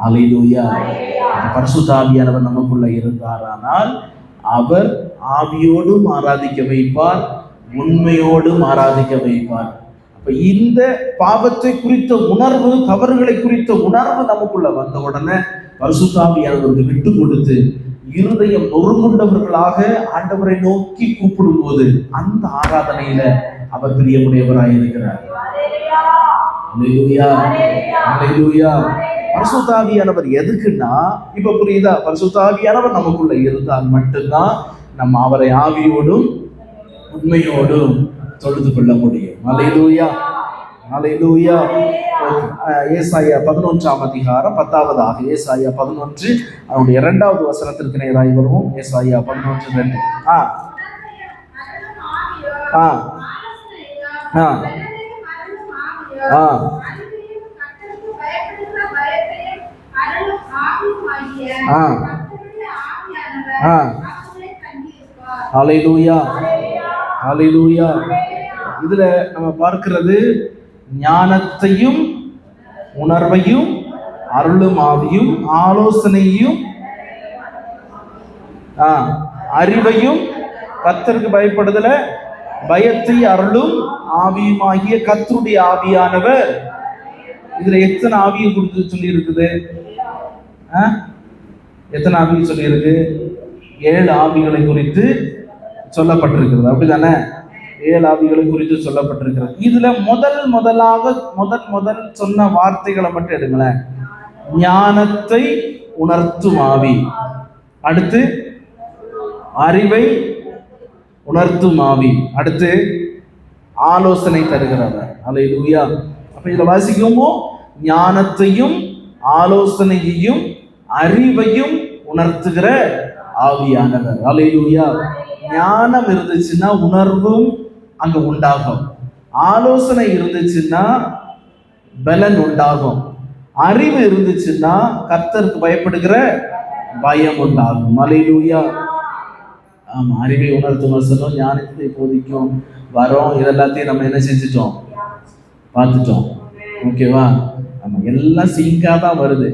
Speaker 1: அல்லேலூயா. பரிசுத்த ஆவியானவர் நமக்குள்ள இருந்தாரானால் அவர் ஆவியோடும் ஆராதிக்க வைப்பார், உண்மையோடும் ஆராதிக்க வைப்பார். அப்ப இந்த பாவத்தை குறித்த உணர்வு, தவறுகளை குறித்த உணர்வு நமக்குள்ள வந்த உடனே பரிசுத்த ஆவியானவருக்கு விட்டு கொடுத்து இருதயம் நொறுங்குண்டவர்களாக ஆண்டவரை நோக்கி கூப்பிடும் போது அந்த ஆராதனையில அவர் பிரியமுடையவராய் இருக்கிறார். அல்லேலூயா, அல்லேலூயா. பரிசுத்த ஆவியானவர் எதுக்குன்னா, இப்ப புரியுதா? பரிசுத்த ஆவியானவர் நமக்குள்ள இருந்தால் மட்டும்தான் நம்ம அவரை ஆவியோடும் உண்மையோடும் தொழுது கொள்ள முடியும். அல்லேலூயா, அல்லேலூயா. ஏசாயா 11ஆம் அதிகாரம் 10ஆவதாக ஏசாயா 11 அவருடைய 2வது வசனத்திற்கு நேராய் வருவோம். ஏசாயா 11:2. அல்லேலூயா, அல்லேலூயா. இதுல நம்ம பார்க்கிறது ஞானத்தையும் உணர்வையும் அருளும் ஆவியும் ஆலோசனையும் அறிவையும் கர்த்தருக்கு பயப்படுதல பயத்தை அருளும் ஆவியும் ஆகிய கர்த்தருடைய ஆவியானவர். இதுல எத்தனை ஆவியை குறித்து சொல்லி இருக்குது? எத்தனை ஆவியை சொல்லி இருக்கு? 7 ஆவிகளை குறித்து சொல்லப்பட்டிருக்கிறது. அப்படிதானே? 7 ஆவிகளை குறித்து சொல்லப்பட்டிருக்கிறது. இதுல முதல் சொன்ன வார்த்தைகளை மட்டும் எடுங்களேன். ஞானத்தை உணர்த்தும் ஆவி, அடுத்து அறிவை உணர்த்தும் ஆவி, அடுத்து ஆலோசனை தருகிறவர். அல்லேலூயா. அப்ப இதுல வாசிக்குமோ ஞானத்தையும் ஆலோசனையையும் அறிவையும் உணர்த்துகிற ஆவியானவர். அல்லேலூயா. ஞானம் இருந்துச்சுன்னா உணர்வும் அங்க உண்டாகும். ஆலோசனை இருந்துச்சுன்னா பலன் உண்டாகும். அறிவு இருந்துச்சுன்னா கர்த்தருக்கு பயப்படுகிற பயம் உண்டாகும். அல்லேலூயா, ஆமா, அறிவை உணர்த்தும் வசனம், ஞானத்தை போதிக்கும் வரோம், இதெல்லாத்தையும் நம்ம என்ன செஞ்சுட்டோம், பார்த்துட்டோம். ஓகேவா? ஆமா, எல்லாம் சிங்காக தான் வருது.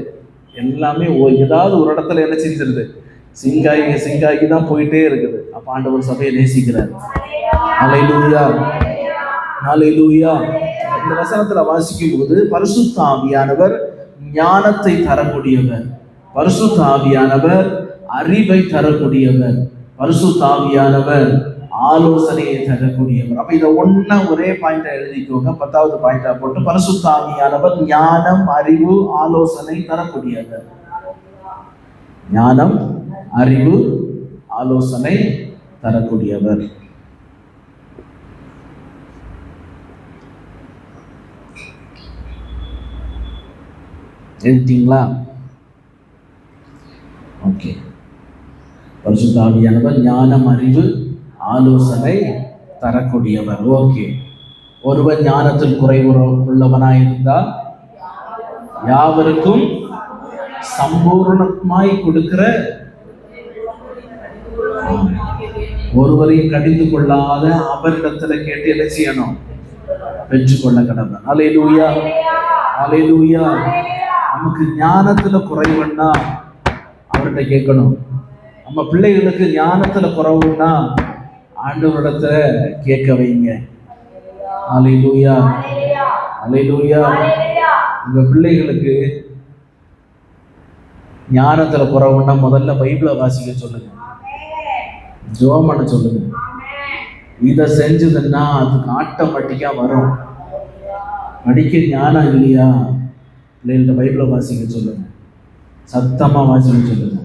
Speaker 1: எல்லாமே ஏதாவது ஒரு இடத்துல என்ன செஞ்சிருது, சிங்காகி தான் போயிட்டே இருக்குது. அப்ப ஆண்டவர் சபையை நேசிக்கிறார். ஹல்லேலூயா, ஹல்லேலூயா. இந்த வசனத்துல வாசிக்கும் போது பரிசுத்த ஆவியானவர் ஞானத்தை தரக்கூடியவர், பரிசுத்த ஆவியானவர் அறிவை தரக்கூடியவர், பரிசுத்த ஆவியானவர் ஆலோசனையை தரக்கூடியவர். அப்ப இதை ஒண்ணா ஒரே பாயிண்டா எழுதிக்கோங்க, 10வது பாயிண்டா போட்டு, பரிசுத்த ஆவியானவர் ஞானம், அறிவு, ஆலோசனை தரக்கூடியவர். ஞானம், அறிவு, ஆலோசனை தரக்கூடியவர். எழுதிட்டீங்களா? ஓகே. பரிசுத்த ஆவியானவர் ஞானம், அறிவு, ஆலோசனை தரக்கூடியவர். ஓகே. ஒருவன் ஞானத்தில் குறைவுள்ளவனாயிருந்தால் யாவருக்கும் சம்பூர்ணமாய் கொடுக்கிற, ஒருவரையும் கடிந்து கொள்ளாத அவரிடத்துல கேட்டு என்ன செய்யணும், பெற்றுக்கொள்ள கடமை. அல்லேலூயா, அல்லேலூயா. நமக்கு ஞானத்துல குறைவுன்னா அவர்கிட்ட கேட்கணும். நம்ம பிள்ளைகளுக்கு ஞானத்துல குறைவுன்னா ஆண்டவரிடத்துல கேட்க வைங்க. அல்லேலூயா, அல்லேலூயா. உங்க பிள்ளைகளுக்கு ஞானத்துல குறைவுன்னா முதல்ல பைபிளை வாசிக்க சொல்லுங்க, ஜெபம் பண்ண சொல்லுங்க. இதை செஞ்சதுன்னா அதுக்கு ஆட்டோமேட்டிக்கா வரும். படிக்க ஞானம் இல்லையா, பிள்ளைகள்ட்ட பைபிளை வாசிக்க சொல்லுங்க, சத்தமா வாசிக்க சொல்லுங்க.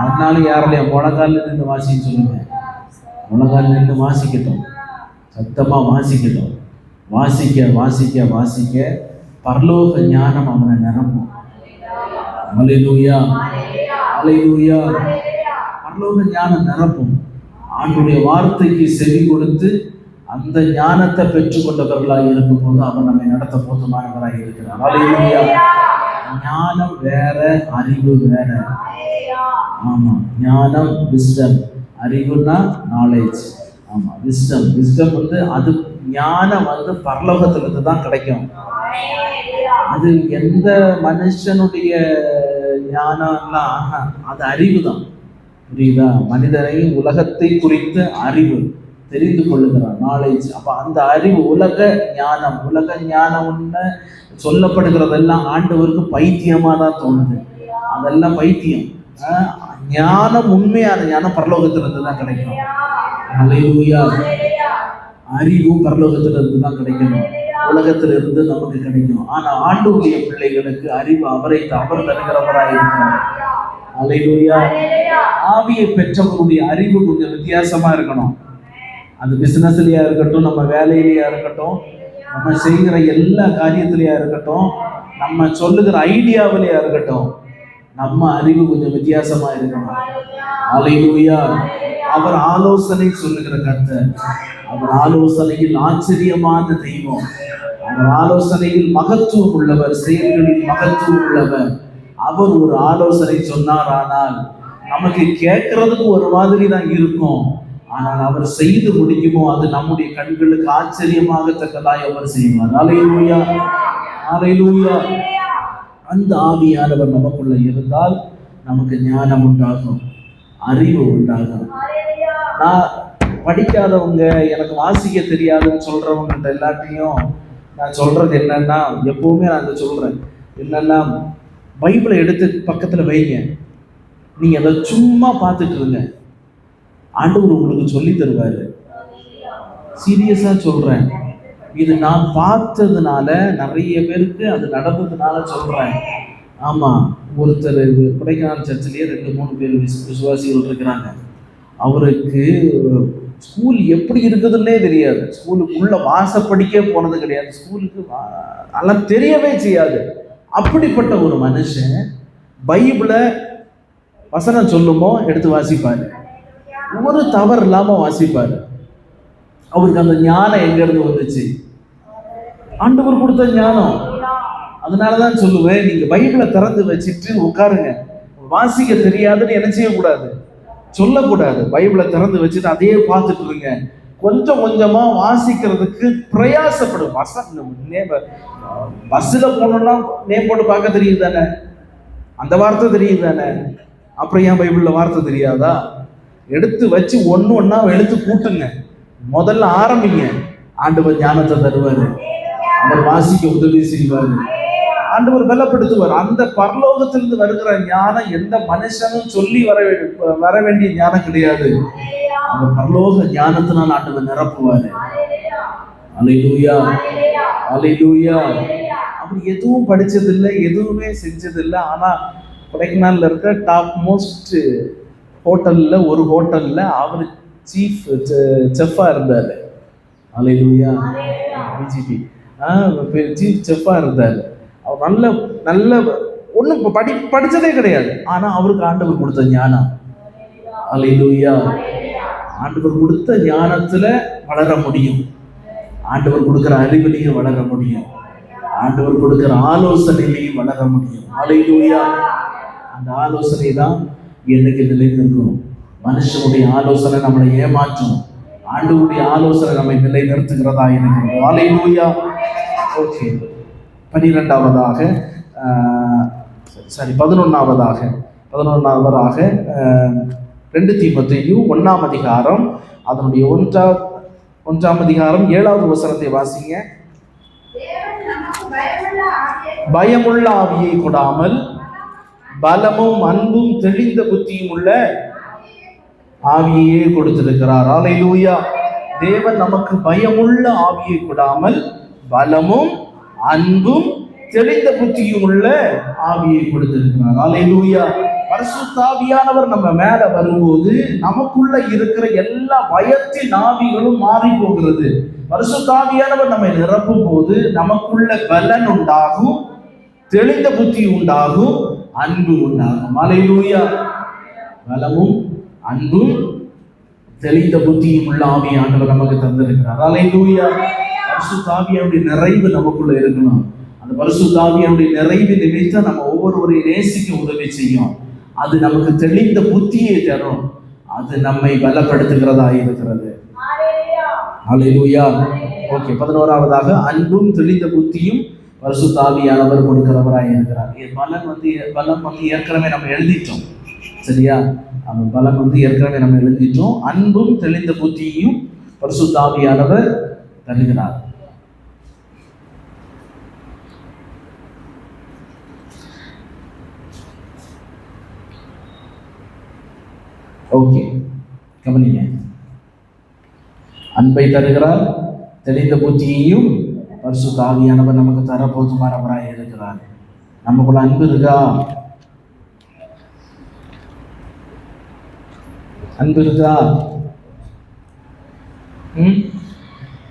Speaker 1: ஆனாலும் யாரில்லையா முழங்கால நின்று வாசிக்க சொல்லுங்க, முழங்கால நின்று வாசிக்கட்டும், சத்தமா வாசிக்கட்டும். வாசிக்க வாசிக்க வாசிக்க பரலோக ஞானம் அவனை நிரம்பும். அல்லேலூயா, அல்லேலூயா. பரலோக ஞானம் நிரப்பும். ஆண்டுடைய வார்த்தைக்கு செவி கொடுத்து அந்த ஞானத்தை பெற்றுக்கொண்டவர்களாக இருக்கும் போது அவன் நம்மை நடத்த போதுமானவராக இருக்கிறார். அல்லேலூயா. ஞானம் வேற, அறிவு வேற. ஆமா, ஞானம் விஸ்டம், அறிவுனா நாலேஜ். ஆமா, விஸ்டம் வந்து அது ஞானம் வந்து பரலோகத்திலிருந்து தான் கிடைக்கும். அது எந்த மனுஷனுடைய ஞானம்லாம் அது அறிவு தான். புரியுதா? மனிதனை உலகத்தை குறித்த அறிவு தெரிந்து கொள்ளுகிறான், நாலேஜ். அப்ப அந்த அறிவு உலக ஞானம் ஒண்ணு சொல்லப்படுகிறதெல்லாம் ஆண்டவருக்கு பைத்தியமா தான் தோணுது. அதெல்லாம் பைத்தியம். ஞானம், உண்மையான ஞானம் பரலோகத்திலிருந்து தான் கிடைக்கும். அல்லேலூயா. அறிவும் பரலோகத்திலிருந்து தான் கிடைக்கணும், உலகத்திலிருந்து நமக்கு கிடைக்கும். ஆனா ஆண்டவருடைய பிள்ளைகளுக்கு அறிவு அவர் தருகிறவராய் இருக்கிறார். அல்லேலூயா. ஆவியை பெற்றவருடைய அறிவு கொஞ்சம் வித்தியாசமா இருக்கணும். அது பிசினஸ்லயா இருக்கட்டும், நம்ம வேலையிலயா இருக்கட்டும், நம்ம செய்கிற எல்லா காரியத்திலயா இருக்கட்டும், நம்ம சொல்லுகிற ஐடியாவிலையா இருக்கட்டும், நம்ம அறிவு கொஞ்சம் வித்தியாசமா இருக்கணும். அல்லேலூயா. அவர் ஆலோசனை சொல்லுகிற கர்த்தர், அவர் ஆலோசனையில் ஆச்சரியமான தெய்வம், அவர் ஆலோசனையில் மகத்துவம் உள்ளவர், செயல்களில் மகத்துவம் உள்ளவர். அவர் ஒரு ஆலோசனை சொன்னார், ஆனால் நமக்கு கேட்கறதுக்கு ஒரு மாதிரி தான் இருக்கும். ஆனால் அவர் செய்து முடிக்குமோ அது நம்முடைய கண்களுக்கு ஆச்சரியமாகத்தக்கதாய் அவர் செய்வார். அல்லேலூயா, அல்லேலூயா. அந்த ஆவியானவர் நமக்குள்ள இருந்தால் நமக்கு ஞானம் உண்டாகும், அறிவு உண்டாகும். நான் படிக்காதவங்க, எனக்கு வாசிக்க தெரியாதுன்னு சொல்றவங்கள்ட்ட எல்லாத்தையும் நான் சொல்றது என்னன்னா, எப்பவுமே நான் சொல்றேன் என்னன்னா, பைபிளை எடுத்து பக்கத்துல வைங்க, நீங்க அதை சும்மா பார்த்துட்டு இருங்க, ஆண்டவர் உங்களுக்கு சொல்லி தருவாரு. சீரியஸா சொல்றேன். இது நான் பார்த்ததுனால, நிறைய பேருக்கு அது நடந்ததுனால சொல்றேன். ஆமா, ஒருத்தர் கொடைக்கானல் சர்ச்சிலேயே 2-3 பேர் விசுவாசிகள் இருக்கிறாங்க. அவருக்கு ஸ்கூல் எப்படி இருக்குதுன்னே தெரியாது, ஸ்கூலுக்குள்ள வாசப்படிக்கே போனது கிடையாது, ஸ்கூலுக்கு அதெல்லாம் தெரியவே செய்யாது. அப்படிப்பட்ட ஒரு மனுஷன் பைபிளை வசனம் சொல்லுமோ எடுத்து வாசிப்பாரு, ஒரு தவறு இல்லாம வாசிப்பாரு. அவருக்கு அந்த ஞானம் எங்க இருந்து வந்துச்சு? ஆண்டவர் கொடுத்த ஞானம். அதனாலதான் சொல்லுவேன், நீங்க பைபிளை திறந்து வச்சுட்டு உட்காருங்க. வாசிக்க தெரியாதுன்னு என்ன செய்யக்கூடாது, சொல்லக்கூடாது. பைபிளை திறந்து வச்சுட்டு அதையே பார்த்துட்டு இருங்க. கொஞ்சம் கொஞ்சமா வாசிக்கிறதுக்கு பிரயாசப்படும். பஸ்ல போனோம்னா நேம் போட்டு பார்க்க தெரியுது தானே, அந்த வார்த்தை தெரியுது தானே, அப்புறம் ஏன் பைபிள்ல வார்த்தை தெரியாதா? எடுத்து வச்சு ஒன்னு ஒன்னா எழுத்து கூட்டுங்க. முதல்ல ஆரம்பிங்க. ஆண்டவர் ஞானத்தை தருவாரு, அவர் வாசிக்க உதவி செய்வாரு, ஆண்டவர் பலப்படுத்துவார். அந்த பரலோகத்திலிருந்து வருகிற ஞானம் எந்த மனுஷனும் சொல்லி வர வேண்டிய ஞானம் கிடையாது. அந்த பரலோக ஞானத்தினால் ஆண்டவர் நிரப்புவாரு. அல்லேலூயா, அல்லேலூயா. அவர் எதுவும் படிச்சதில்லை, எதுவுமே செஞ்சதில்லை. ஆனா கொடைக்கானல்ல இருக்க டாப் மோஸ்ட் ஹோட்டல்ல ஒரு ஹோட்டல்ல அவர் சீஃப் செஃப்பா இருந்தாரு. அல்லேலூயா, பிஜிபி சீஃப் செஃப்பா இருந்தாரு. அவர் நல்ல நல்ல ஒன்றும் படிச்சதே கிடையாது. ஆனா அவருக்கு ஆண்டவர் கொடுத்த ஞானம். அல்லேலூயா. ஆண்டவர் கொடுத்த ஞானத்துல வளர முடியும். ஆண்டவர் கொடுக்கிற அறிவிலையும் வளர முடியும். ஆண்டவர் கொடுக்கிற ஆலோசனையிலையும் வளர முடியும். அல்லேலூயா. அந்த ஆலோசனை தான் என்னைக்கு நிலைநிற்கும். மனுஷனுடைய ஆலோசனை நம்மளை ஏமாற்றும், ஆண்டவருடைய ஆலோசனை நம்மை நிலைநிறுத்துகிறதா இருக்கிறது. அல்லேலூயா. ஓகே, 11ஆவதாக 2 தீமோத்தேயு 1ஆம் அதிகாரம் அதனுடைய 1ஆம் அதிகாரம் 7வது வசனத்தை வாசிங்க. பயமுள்ள ஆவியை கொடாமல் பலமும் அன்பும் தெளிந்த புத்தியும் உள்ள ஆவியே கொடுத்திருக்கிறார். அல்லேலூயா. தேவன் நமக்கு பயமுள்ள ஆவியை கொடாமல் பலமும் அன்பும் தெளிந்த புத்தியும் உள்ள ஆவியை கொடுத்திருக்கிறார். அல்லேலூயா. பரிசுத்த ஆவியானவர் நம்ம மேல வரும்போது நமக்குள்ள இருக்கிற எல்லா பயத்தின் ஆவிகளும் மாறி போகிறது. பரிசுத்த ஆவியானவர் நம்மை நிரப்பும் போது நமக்குள்ள பலன் உண்டாகும், தெளிந்த புத்தி உண்டாகும், அன்பு உண்டாகும். அல்லேலூயா. பலமும் அன்பும் தெளிந்த புத்தியும் உள்ள ஆவியானவர் நமக்கு தந்திருக்கிறார். அல்லேலூயா. பரிசுத்த ஆவியானுடைய நிறைவு நமக்குள்ள இருக்கணும். அந்த பரிசுத்த ஆவியானுடைய நிறைவு நிமித்தம் நம்ம ஒவ்வொருவரையும் நேசிக்க உதவி செய்யும். அது நமக்கு தெளிந்த புத்தியை தரும். அது நம்மை பலப்படுத்துகிறதா இருக்கிறது. அல்லேலூயா. ஓகே, 11ஆவதாக அன்பும் தெளிந்த புத்தியும் பரிசுத்த ஆவியானவர் கொடுக்கிறவராய் இருக்கிறார். பலம் வந்து ஏற்கனவே நம்ம எழுதிட்டோம். சரியா? அந்த பலம் வந்து ஏற்கனவே நம்ம எழுதிட்டோம். அன்பும் தெளிந்த புத்தியும் பரிசுத்த ஆவியானவர் தருகிறார். ஓகே, கவனிங்க. அன்பை தருகிறார், தெளிந்த புத்தியையும் பரிசுத்த ஆவியானவர் நமக்கு தர போதுமானவராய் இருக்கிறார். நமக்குள்ள அன்பு இருக்கா? அன்பு இருக்கா?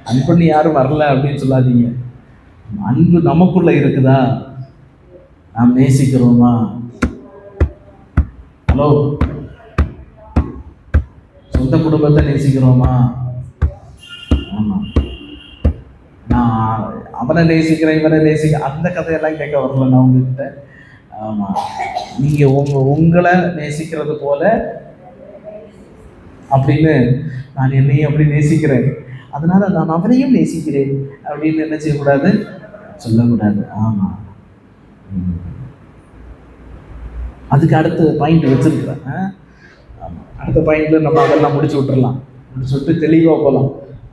Speaker 1: அன்புன்னு யாரும் வரல அப்படின்னு சொல்லாதீங்க. அன்பு நமக்குள்ள இருக்குதா? நாம் நேசிக்கிறோமா? ஹலோ, சொந்த குடும்பத்தை நேசிக்கிறோமா? ஆமா, நான் அவனை நேசிக்கிறேன் இவனை அந்த கதையெல்லாம் கேட்க வரல நான் உங்ககிட்ட. ஆமா, நீங்க உங்களை நேசிக்கிறது போல அப்படின்னு நான் என்னையும் அப்படி நேசிக்கிறேன், அதனால நான் அவனையும் நேசிக்கிறேன் அப்படின்னு என்ன செய்யக்கூடாது, சொல்லக்கூடாது. ஆமா, அதுக்கு அடுத்த பாயிண்ட் வச்சிருக்கிறேன். ஆமா, அடுத்த பாயிண்ட்ல நம்ம அதெல்லாம் முடிச்சு விட்டுறலாம், முடிச்சு விட்டு தெளிவா போகலாம்.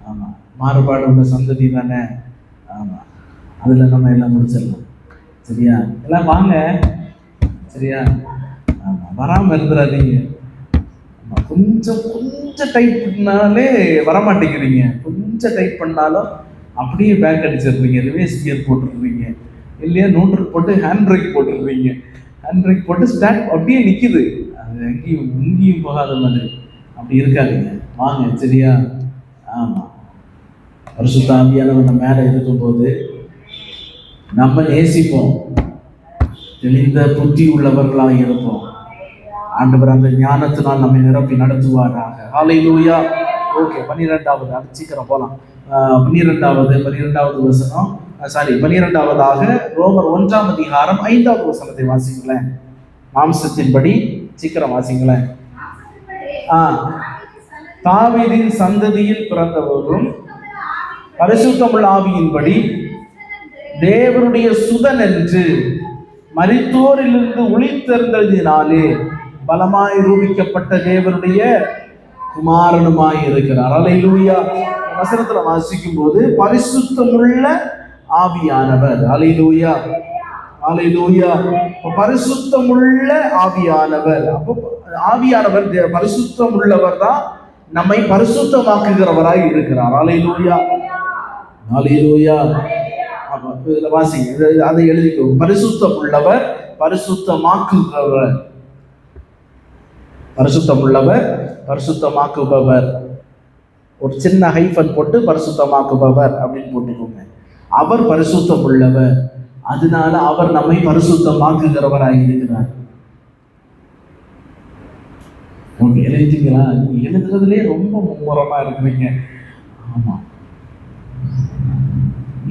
Speaker 1: ஆமா, மாறுபாடு உள்ள சந்ததி தானே. ஆமா, அதுல நம்ம எல்லாம் முடிச்சிடலாம். சரியா? எல்லாம் வாங்க. சரியா? ஆமா, வராம இருந்துடாதீங்க. கொஞ்சம் டைப் பண்ணாலே வரமாட்டேங்கிறீங்க. கொஞ்சம் டைப் பண்ணாலும் அப்படியே பேக் அடிச்சிடுறீங்க, ரிவேஸ் கியர் போட்டுடுறீங்க, இல்லையா நியூட்ரல் போட்டு ஹேண்ட் பிரேக் போட்டுடுறீங்க. ஹேண்ட் பிரேக் போட்டு ஸ்டார்ட் அப்படியே நிற்கிது, அது எங்கேயும் போகாத மாதிரி. அப்படி இருக்காதுங்க, வாங்க. சரியா? ஆமாம், பரிசுத்த ஆவியானவர் நம்ம மேலே இருக்கும்போது நம்ம நேசிப்போம், தெளிந்த புத்தி உள்ளவர்களாக இருப்போம். ஆண்டவர் அந்த ஞானத்தினால் நம்மை நிரப்பி நடத்துவாராக. ஹல்லேலூயா. ஓகே, 12வது, அது சீக்கிரம் போகலாம். 12வது வசனம், 12வதாக ரோமர் 1ஆம் அதிகாரம் 5வது வசனத்தை வாசிங்களேன். மாம்சத்தின்படி, சீக்கிரம் வாசிங்களேன். தாவீதின் சந்ததியில் பிறந்தவரும் பரிசுத்தமுள்ள ஆவியின்படி தேவனுடைய சுதன் என்று மரித்தோரிலிருந்து உயிர்த்தெழுந்ததினாலே பலமாய் ரூபிக்கப்பட்ட தேவனுடைய குமாரனுமாய் இருக்கிறார். அல்லேலூயா. வசனத்துல வாசிக்கும் போது பரிசுத்தமுள்ள ஆவியானவர். அல்லேலூயா, அல்லேலூயா. பரிசுத்தமுள்ள ஆவியானவர். அப்போ ஆவியானவர் பரிசுத்தம் உள்ளவர் தான் நம்மை பரிசுத்தமாக்குகிறவராய் இருக்கிறார். அல்லேலூயா, அல்லேலூயா. இதுல வாசிங்க, அதை எழுதிக்கோ. பரிசுத்தம் உள்ளவர், பரிசுத்தமாக்குகிறவர். பரிசுத்தம் உள்ளவர், பரிசுத்தமாக்குபவர். ஒரு சின்ன ஹைஃபன் போட்டு பரிசுத்தமாக்குபவர் அப்படின்னு போட்டுக்கோங்க. அவர் பரிசுத்தம் உள்ளவர், அதனால அவர் நம்மை பரிசுத்தமாக்குகிறவராக இருக்கிறார். எழுதிங்களா? எழுதுறதுலே ரொம்ப மும்முரமா இருக்கிறீங்க. ஆமா,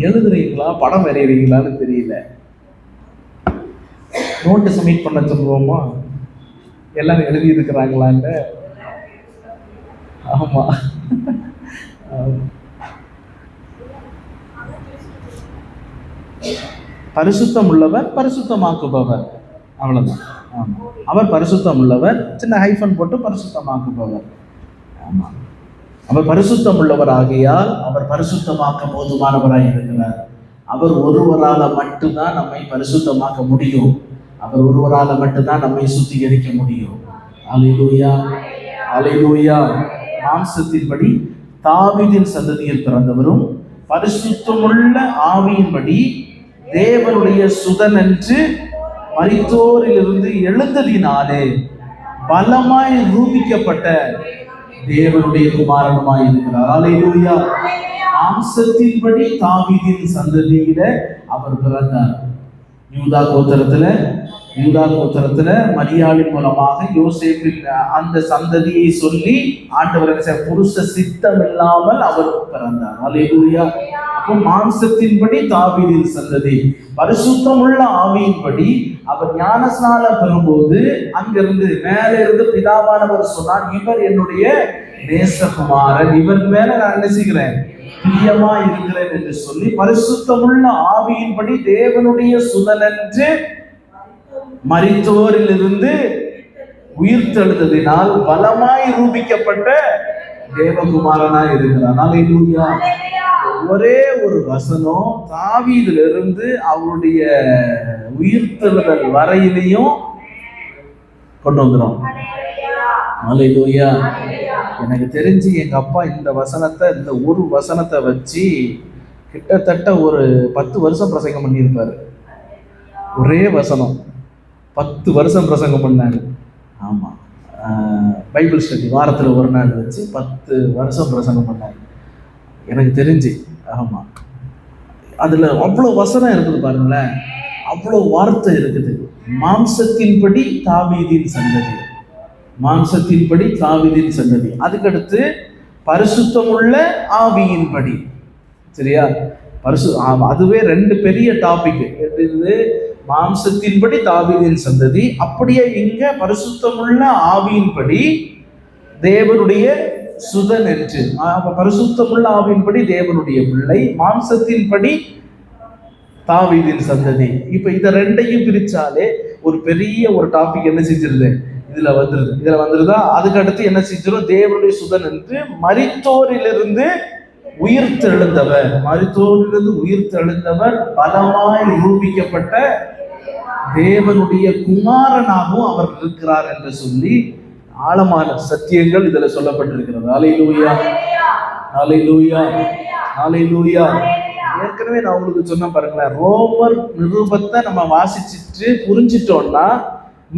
Speaker 1: எழுதுறீங்களா படம் வரைகிறீங்களான்னு தெரியல. நோட்டு சப்மிட் பண்ண சொல்லுவோமா? எல்லாரும் எழுதி இருக்கிறாங்களான்னு. ஆமா, பரிசுத்தம் உள்ளவர், பரிசுத்தமாக்குபவர். அவ்வளவுதான். ஆமா, அவர் பரிசுத்தம் உள்ளவர், சின்ன ஹைஃபன் போட்டு பரிசுத்தமாக்குபவர். ஆமா, அவர் பரிசுத்தம் உள்ளவர் ஆகையால் அவர் பரிசுத்தமாக்க போதுமானவராய் இருக்கிறார். அவர் ஒருவரால மட்டும்தான் நம்மை பரிசுத்தமாக்க முடியும். அவர் ஒருவரால மட்டும்தான் நம்மை சுத்திகரிக்க முடியும். அல்லேலூயா, அல்லேலூயா. மாம்சத்தின்படி தாவீதின் சந்ததியில் பிறந்தவரும் பரிசுத்தமுள்ள ஆவியின்படி தேவனுடைய சுதன் என்று மரித்தோரிலிருந்து எழுந்ததினாலே பலமாய் ரூபிக்கப்பட்ட தேவனுடைய குமாரனுமாய் இருக்கிறார். அல்லேலூயா. மாம்சத்தின்படி தாவீதின் சந்ததியில அவர் பிறந்தார். யூதா கோத்திரத்துல மரியாளின் மூலமாக யோசேப்பின் அந்த சந்ததியை சொல்லி ஆண்டவர் புருஷ சித்தம் இல்லாமல் அவர் பிறந்தார். அல்லேலூயா. அப்போ மாம்சத்தின்படி தாவீதின் சந்ததி, பரிசுத்தமுள்ள ஆவியின்படி அவர் ஞானஸ்நானம் பெறும்போது அங்கிருந்து மேல இருந்து பிதாவானவர் சொன்னார், இவர் என்னுடைய நேசகுமாரன், இவர் மேல நான் என்ன செய்கிறேன், பிரியமா இருக்கிறேன் என்று சொல்லி பரிசுத்தமுள்ள ஆவியின்படி தேவனுடைய சுதனென்று மரித்தோரிலிருந்து உயிர்த்தெழுந்ததினால் பலமாய் ரூபிக்கப்பட்ட தேவகுமாரனாய் இருக்கிறார். அல்லேலூயா. ஒரே ஒரு வசனம் தாவீதிலிருந்து அவருடைய உயிர்த்தெழுதல் வரையிலையும் கொண்டு வந்துடும். அல்லேலூயா. எனக்கு தெரிஞ்சு எங்க அப்பா இந்த ஒரு வசனத்தை வச்சு கிட்டத்தட்ட ஒரு 10 வருஷம் பிரசங்கம் பண்ணியிருப்பாரு. ஒரே வசனம் 10 வருஷம் பிரசங்கம் பண்ணாரு. ஆமா, பைபிள் ஸ்டடி வாரத்துல ஒரு நாள் வச்சு 10 வருஷம் பிரசங்கம் பண்ணாரு எனக்கு தெரிஞ்சு. ஆமா, அதுல அவ்வளவு வசனம் இருக்குது பாருங்களேன், அவ்வளவு வார்த்தை இருக்குது. மாம்சத்தின்படி தாவீதின் சந்ததி, மாம்சத்தின்படி தாவீதின் சந்ததி. அதுக்கடுத்து பரிசுத்தமுள்ள ஆவியின்படி. சரியா? அதுவே 2 பெரிய டாபிக். மாம்சத்தின்படி தாவீதின் சந்ததி, அப்படியே இங்க பரிசுத்தமுள்ள ஆவியின்படி தேவனுடைய சுதன் என்று. பரிசுத்தமுள்ள ஆவியின்படி தேவனுடைய பிள்ளை, மாம்சத்தின்படி தாவீதின் சந்ததி. இப்ப இத 2ஐயும் பிரிச்சாலே ஒரு பெரிய ஒரு டாபிக் என்ன செஞ்சிருது, இதுல வந்துருதா. அதுக்கு அடுத்து என்ன செஞ்சிடும், தேவனுடைய சுதன் என்று மரித்தோரிலிருந்து உயிர்த்தெழுந்தவர், பலமாய் ரூபிக்கப்பட்ட தேவனுடைய குமாரனாகவும் அவர் இருக்கிறார் என்று சொல்லி ஆழமான சத்தியங்கள் இதுல சொல்லப்பட்டிருக்கிறது. அல்லேலூயா, அல்லேலூயா, அல்லேலூயா. ஏற்கனவே நான் உங்களுக்கு சொன்ன பாருங்களேன், ரோமர் நிருபத்தை நம்ம வாசிச்சுட்டு புரிஞ்சிட்டோம்னா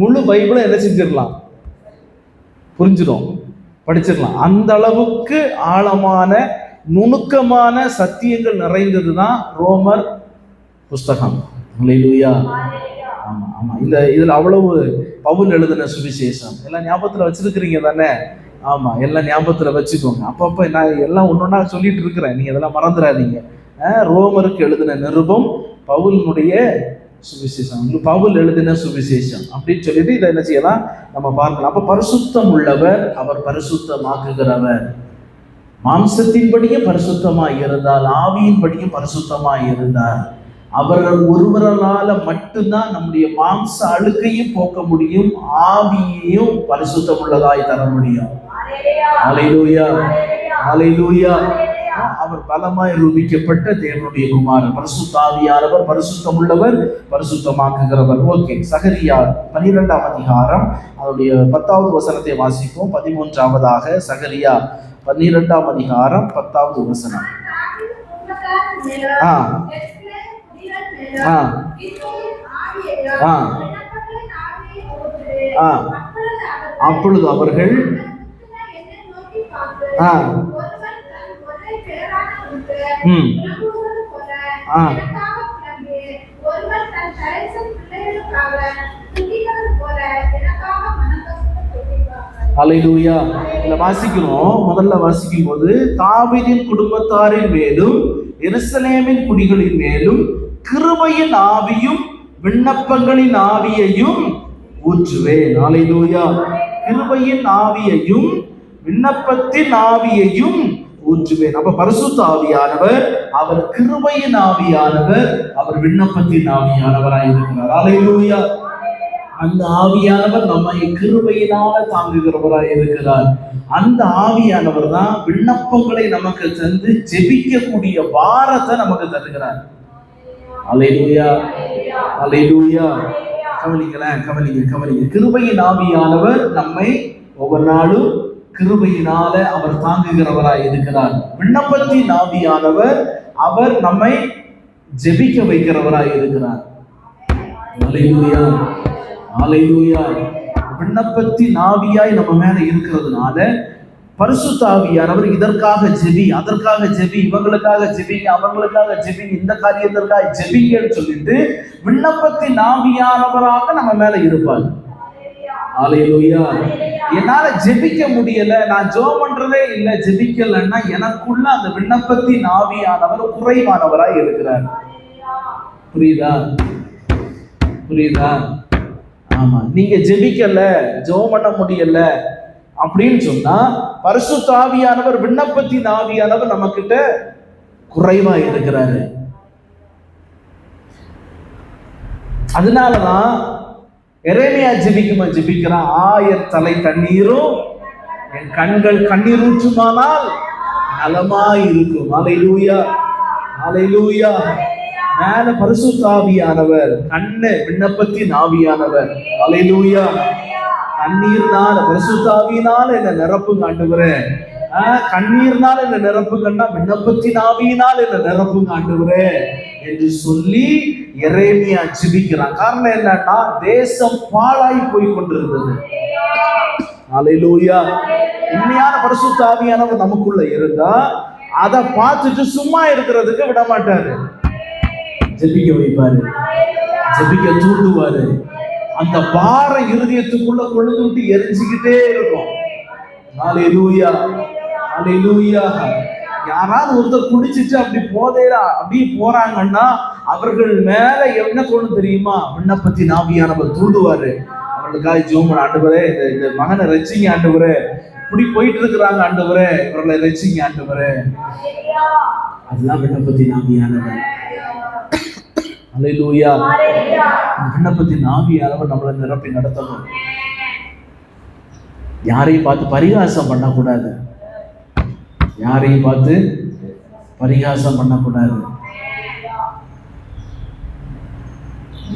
Speaker 1: முழு பைபிளும் என்ன செஞ்சிடலாம், புரிஞ்சிடும், படிச்சிடலாம். அந்த அளவுக்கு ஆழமான நுணுக்கமான சத்தியங்கள் நிறைந்ததுதான் ரோமர் புஸ்தகம். அல்லேலூயா. ஆமா ஆமா, இதுல அவ்வளவு பவுல் எழுதின சுவிசேஷம் எல்லாம் ஞாபகத்துல வச்சிருக்கிறீங்க தானே? ஆமா, எல்லாம் ஞாபகத்துல வச்சுக்கோங்க. அப்பப்ப நான் எல்லாம் ஒன்னொன்னா சொல்லிட்டு இருக்கிறேன், நீங்க இதெல்லாம் மறந்துடாதீங்க. ரோமருக்கு எழுதின நிருபம் பவுலினுடைய சுவிசேஷம், பவுல் எழுதின சுவிசேஷம் அப்படின்னு சொல்லிட்டு இதை என்ன செய்யலாம், நம்ம பார்க்கலாம். அப்ப பரிசுத்தம் உள்ளவர், அவர் பரிசுத்தமாக்குகிறவர். மாம்சத்தின்படியே பரிசுத்தமாய் இருந்தால், ஆவியின்படியும் பரிசுத்தமாய் இருந்தார். அவர்கள் ஒருவரால மட்டும்தான் நம்முடைய மாம்ச அழுக்கையும் போக்க முடியும், ஆவியையும் பரிசுத்தம் உள்ளதாய் தர முடியும். அல்லேலூயா, அல்லேலூயா. அவர் பலமாய் ரூபிக்கப்பட்ட தேவனுடைய குமாரன், பரிசுத்த ஆவியானவர், பரிசுத்தம் உள்ளவர், பரிசுத்தமாக்குகிறவர். ஓகே, சகரியா 12ஆம் அதிகாரம் அதனுடைய 10வது வசனத்தை வாசிப்போம். 13ஆவதாக சகரியா 12ஆம் அதிகாரம் 10வது வசனம். அப்பொழுது அவர்கள் அல்லேலூயா. இத வாசிக்கிறோம். முதல்ல வாசிக்கும் போது, தாவீதின் குடும்பத்தாரின் மேலும் எருசலேமின் குடிகளின் மேலும் கிருபையின் ஆவியும் விண்ணப்பங்களின் ஆவியையும் ஊற்றுவேன். அல்லேலூயா. கிருபையின் ஆவியையும் விண்ணப்பத்தின் ஆவியையும் ஊற்றுவேன். அப்ப பரிசுத்த ஆவியானவர், அவர் கிருபையின் ஆவியானவர், அவர் விண்ணப்பத்தின் ஆவியானவராய் இருக்கிறார். அல்லேலூயா. அந்த ஆவியானவர் நம்மை கிருபையினால தாங்குகிறவராய் இருக்கிறார். அந்த ஆவியானவர் தான் விண்ணப்பங்களை நமக்கு தந்து ஜெபிக்கக்கூடிய வாரத்தை நமக்கு தருகிறார். அல்லேலூயா, அல்லேலூயா. கவனிங்களேன், கவனிங்க. கிருபையின் ஆவியானவர் நம்மை ஒவ்வொரு நாளும் கிருபையினால அவர் தாங்குகிறவராய் இருக்கிறார். விண்ணப்பத்தின் ஆவியானவர், அவர் நம்மை ஜெபிக்க வைக்கிறவராய் இருக்கிறார். அல்லேலூயா, அல்லேலூயா. விண்ணப்பத்தின் ஆவியாய் நம்ம மேல இருக்கிறதுனால பரிசுத்த ஆவியானவர் இதற்காக ஜெபி, அதற்காக ஜெபி, இவங்களுக்காக ஜெபிங்க, அவங்களுக்காக ஜெபிங்க, இந்த காரியத்திற்காக ஜெபிங்கன்னு சொல்லிட்டு விண்ணப்பத்தின் ஆவியானவராக நம்ம மேல இருப்பார். அல்லேலூயா. என்னால ஜெபிக்க முடியல, நான் ஜெபம் பண்றதே இல்லை, ஜெபிக்கலன்னா எனக்குள்ள அந்த விண்ணப்பத்தின் ஆவியானவர் குறைவானவராய் இருக்கிறார். புரியுதா? ஆமா, நீங்க ஜெபிக்கல, ஜெபம் பண்ண முடியல அப்படின்னு சொன்னா பரிசுத்த ஆவியானவர், விண்ணப்பத்தின் ஆவியானவர் நம்ம கிட்ட குறைவா இருக்கிறாரு. அதனாலதான் எரேமியா ஜெபிக்கிறான், என் தலை தண்ணீரும் என் கண்கள் கண்ணீர் ஊற்றுமானால் நலமாய் இருக்கும். அல்லேலூயா, அல்லேலூயா. மேல பரிசுத்த ஆவியானவர், கண்ணு விண்ணப்பத்தின் ஆவியானவர். அல்லேலூயா. கண்ணீர்னால, பரிசுத்த ஆவியினால என்ன நிரப்புங்க ஆண்டவரே, கண்ணீர்னால என்ன நிரப்புங்கன்னா விண்ணப்பத்தின் ஆவியினால் என்ன நிரப்புங்க ஆண்டவரே என்று சொல்லி எரேமியா ஜெபிக்கிறான். காரணம் என்னன்னா, தேசம் பாழாய் போய் கொண்டிருந்தது. அல்லேலூயா. உண்மையான பரிசுத்த ஆவியானவர் நமக்குள்ள இருந்தா அதை பார்த்துட்டு சும்மா இருக்கிறதுக்கு விட மாட்டாரு, ஜெபிக்க வைப்பாரு, ஜெபிக்க தூண்டுவாரு. அந்த பார இருதயத்துக்குள்ள கொழுந்து விட்டு எரிஞ்சுக்கிட்டே இருக்கும். அல்லேலூயா, அல்லேலூயா. யாராவது ஒருத்தர் குடிச்சிட்டு அப்படி போதேரா அப்படி போறாங்கன்னா அவர்கள் மேல என்ன தோணும் தெரியுமா? விண்ணப்பத்தின் ஆவியானவர் தூண்டுவாரு. அவர்களுக்காக ஜெபம் பண்ண, ஆண்டவரே இந்த மகனை ரட்சிங்க ஆண்டவரே, இப்படி போயிட்டு இருக்கிறாங்க ஆண்டவரே, இவர்களை ரட்சிங்க ஆண்டவரே. அதுதான் விண்ணப்பத்தின் ஆவியானவர். அல்லேலூயா. விண்ணப்பத்தின் ஆவியானவர் நம்மளை நிரப்பி நடத்தணும். யாரையும் பார்த்து பரிகாசம் பண்ணக்கூடாது, யாரையும் பார்த்து பரிகாசம் பண்ணக்கூடாது,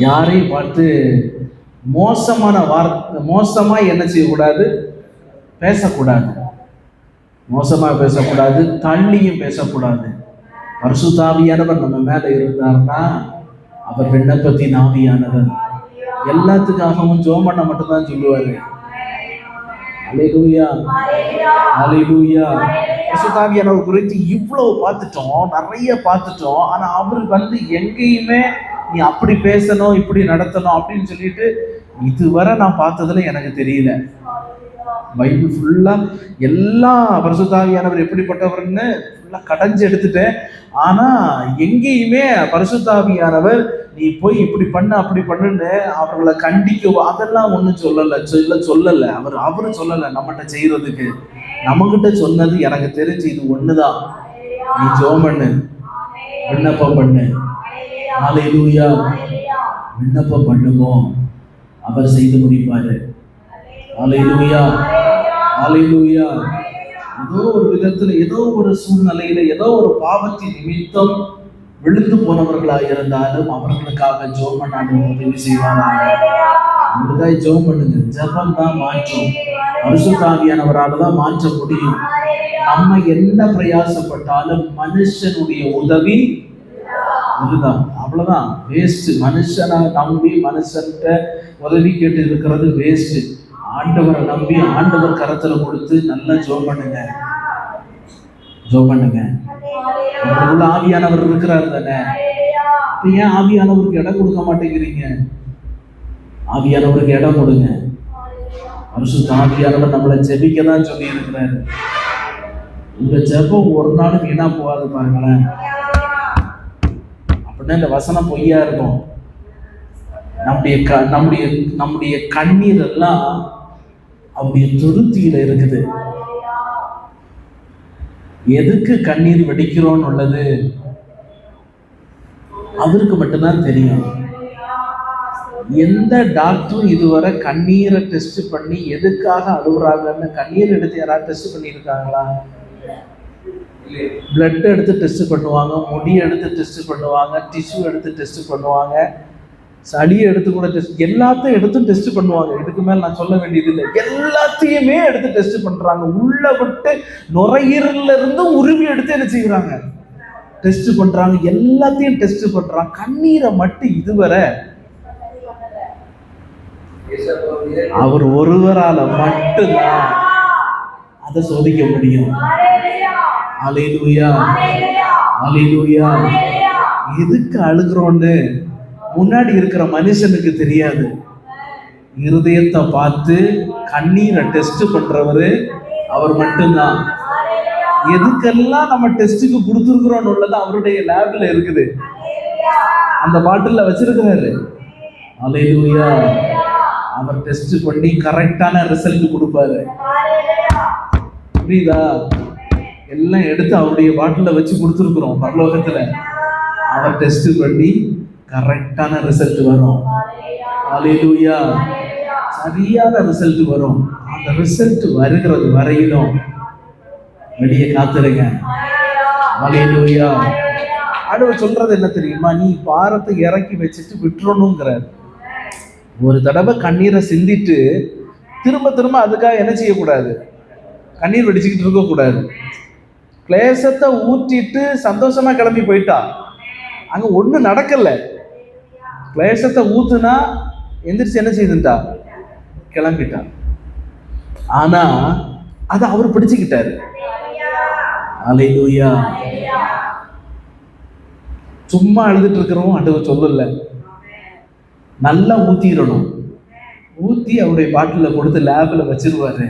Speaker 1: யாரையும் பார்த்து மோசமான வார்த்தை, மோசமா என்ன செய்யக்கூடாது, பேசக்கூடாது, மோசமா பேசக்கூடாது, தள்ளியும் பேசக்கூடாது. பரிசுத்த ஆவியானவர் நம்ம மேல இருந்தார்னா அவர் விண்ணப்பத்தின் ஆவியானவர். எல்லாத்துக்காகவும் ஜெபம் பண்ண மட்டும்தான் சொல்லுவாரு. அல்லேலூயா, அல்லேலூயா. பரிசுத்த ஆவியானவர் குறித்து இவ்வளவு பார்த்துட்டோம், நிறைய பார்த்துட்டோம். ஆனா அவர் எங்கேயுமே நீ அப்படி பேசணும், இப்படி நடத்தணும் அப்படின்னு சொல்லிட்டு இதுவரை நான் பார்த்ததுல எனக்கு தெரியல. பைபிள் ஃபுல்லா எல்லா பரிசுத்த ஆவியானவர் எப்படிப்பட்டவர்னு ஃபுல்லா கடைஞ்சு எடுத்துட்டேன். ஆனா எங்கேயுமே பரிசுத்த ஆவியானவர் நீ போய் இப்படி பண்ண அப்படி பண்ணுன்னு அவர்களை கண்டிக்கவோ அதெல்லாம் ஒன்றும் சொல்லலை. அவரு சொல்லலை நம்மகிட்ட செய்யறதுக்கு. நம்மகிட்ட சொன்னது எனக்கு தெரிஞ்சு இது ஒண்ணுதான், நீ ஜெபம் பண்ணு, விண்ணப்பம் பண்ணு. ஹல்லேலூயா. விண்ணப்பம் பண்ணுவோம், அவர் செய்து முடிப்பாரு. ஹல்லேலூயா, ஹல்லேலூயா. ஏதோ ஒரு விதத்துல, ஏதோ ஒரு சூழ்நிலையில, ஏதோ ஒரு பாவத்தின் நிமித்தம் விழுந்து போனவர்களாக இருந்தாலும் அவர்களுக்காக ஜெபம் பண்ண உதவி செய்வாங்க. அவங்களுக்காக ஜெபம் பண்ணுங்க. ஜெபம் தான் மாற்றம். பரிசுத்த ஆவியானவரால தான் மாற்ற முடியும். நம்ம என்ன பிரயாசப்பட்டாலும் மனுஷனுடைய உதவி இதுதான், அவ்வளவுதான், வேஸ்ட். மனுஷனை நம்பி மனுஷன்கிட்ட உதவி கேட்டு இருக்கிறது வேஸ்ட். ஆண்டவரை நம்பி ஆண்டவர் கரத்துல கொடுத்து நல்லா ஜெபம் பண்ணுங்க, ஜெபம் பண்ணுங்க. உங்களுக்குள்ள ஆவியானவர் இருக்கிறார் தானே, ஏன் ஆவியானவருக்கு இடம் கொடுக்க மாட்டேங்கிறீங்க? ஆவியானவருக்கு இடம் கொடுங்க. பரிசுத்த ஆவியானவர் நம்மளை ஜெபிக்க தான் சொல்லி இருக்கிறாரு. உங்க ஜெபம் ஒரு நாளும் வீணா போகாது பாருங்களேன். அப்படின்னா இந்த வசனம் பொய்யா இருக்கும். நம்முடைய கண்ணீர் எல்லாம் அவருடைய துருத்தியில இருக்குது. எதுக்கு கண்ணீர் வெடிக்கிறோன்னு உள்ளது அவருக்கு மட்டும்தான் தெரியும். எந்த டாக்டரும் இதுவரை கண்ணீரை டெஸ்ட் பண்ணி எதுக்காக அழுகுறாங்கன்னு கண்ணீர் எடுத்து யாராவது டெஸ்ட் பண்ணியிருக்காங்களா? பிளட் எடுத்து டெஸ்ட் பண்ணுவாங்க, முடி எடுத்து டெஸ்ட் பண்ணுவாங்க, டிஷ்யூ எடுத்து டெஸ்ட் பண்ணுவாங்க, சளியை எடுத்து கூட டெஸ்ட், எல்லாத்தையும் எடுத்து டெஸ்ட் பண்ணுவாங்க. இதுக்கு மேல நான் சொல்ல வேண்டியது இல்லை. எல்லாத்தையுமே எடுத்து டெஸ்ட் பண்றாங்க. உள்ள விட்டு நுரையீரல்ல இருந்து உருவி எடுத்து என்ன செய்யறாங்க? டெஸ்ட் பண்றாங்க. எல்லாத்தையும் டெஸ்ட் பண்றாங்க. கண்ணீரை மட்டும் இதுவரை அவர் ஒருவரால மட்டும்தான் அதை சோதிக்க முடியும். ஹல்லேலூயா, ஹல்லேலூயா. எதுக்கு அழுகிறோன்னு முன்னாடி இருக்கிற மனுஷனுக்கு தெரியாது. இருதயத்தை பார்த்து கண்ணீரை டெஸ்ட் பண்றவரு அவர் மட்டும்தான். எதுக்கெல்லாம் நம்ம டெஸ்ட்டுக்கு கொடுத்துருக்குறோன்னு உள்ளது அவருடைய லேப்ல இருக்குது, அந்த பாட்டில வச்சிருக்கிறாரு. ஹல்லேலூயா. அவர் டெஸ்ட் பண்ணி கரெக்டான ரிசல்ட் கொடுப்பாரு. புரியுதா? எல்லாம் எடுத்து அவருடைய பாட்டில வச்சு கொடுத்துருக்குறோம். பரலோகத்துல அவர் டெஸ்ட் பண்ணி கரெக்டான ரிசல்ட் வரும். ஹல்லேலூயா. சரியான ரிசல்ட் வரும். அந்த ரிசல்ட் வருகிறது வரையிலும் வெளியே காத்துருங்க. ஹல்லேலூயா. ஆண்டவர் சொல்றது என்ன தெரியுமா? நீ பாரத்தை இறக்கி வச்சுட்டு விட்டுறணுங்கிறார். ஒரு தடவை கண்ணீரை சிந்திட்டு திரும்ப திரும்ப அதுக்காக என்ன செய்யக்கூடாது? கண்ணீர் வெடிச்சுக்கிட்டு இருக்கக்கூடாது. கிளேசத்தை ஊற்றிட்டு சந்தோஷமா கிளம்பி போயிட்டா அங்க ஒண்ணு நடக்கல. கிளேசத்தை ஊத்துனா எந்திரிச்சு என்ன செய்துட்டா? கிளம்பிட்டா. ஆனா அதை அவர் பிடிச்சுக்கிட்டாரு. ஹல்லேலூயா. சும்மா அழுதுட்டு இருக்கிறோம் ஆண்டவர் சொல்லல, நல்லா ஊத்திடணும். ஊத்தி அவருடைய பாட்டில கொடுத்து லேபில் வச்சிருவாரு.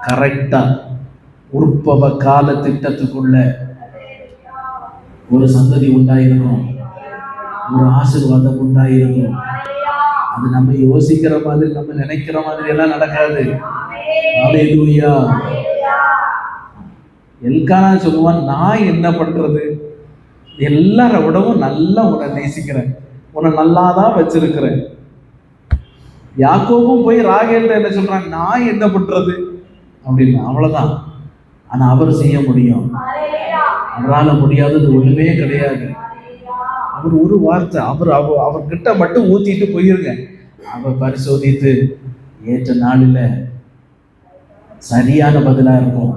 Speaker 1: கரெக்டா உற்பவ கால திட்டத்துக்குள்ள ஒரு சந்ததி உண்டாயிருக்கும், ஒரு ஆசீர்வாதம் உண்டாயிருக்கும். அது நம்ம யோசிக்கிற மாதிரி, நம்ம நினைக்கிற மாதிரி எல்லாம் நடக்காது. ஹல்லேலூயா. எல்கானா சொல்லுவான், நான் என்ன பண்றது, எல்லார விடவும் நல்லா உன்னை நேசிக்கிறேன், உன்னை நல்லாதான் வச்சிருக்கிறேன். யாக்கோபும் போய் ராகேல்ட்ட என்ன சொல்றான், நான் என்ன பண்றது அப்படின்னு. அவ்வளவுதான். ஆனா அவர் செய்ய முடியும். அவரால் முடியாதது ஒண்ணுமே கிடையாது. அவர் ஒரு வார்த்தை அவர்கிட்ட மட்டும் ஊத்திட்டு போயிருங்க. அவர் பரிசோதித்து ஏற்ற நாளில் சரியான பதிலா இருக்கும்.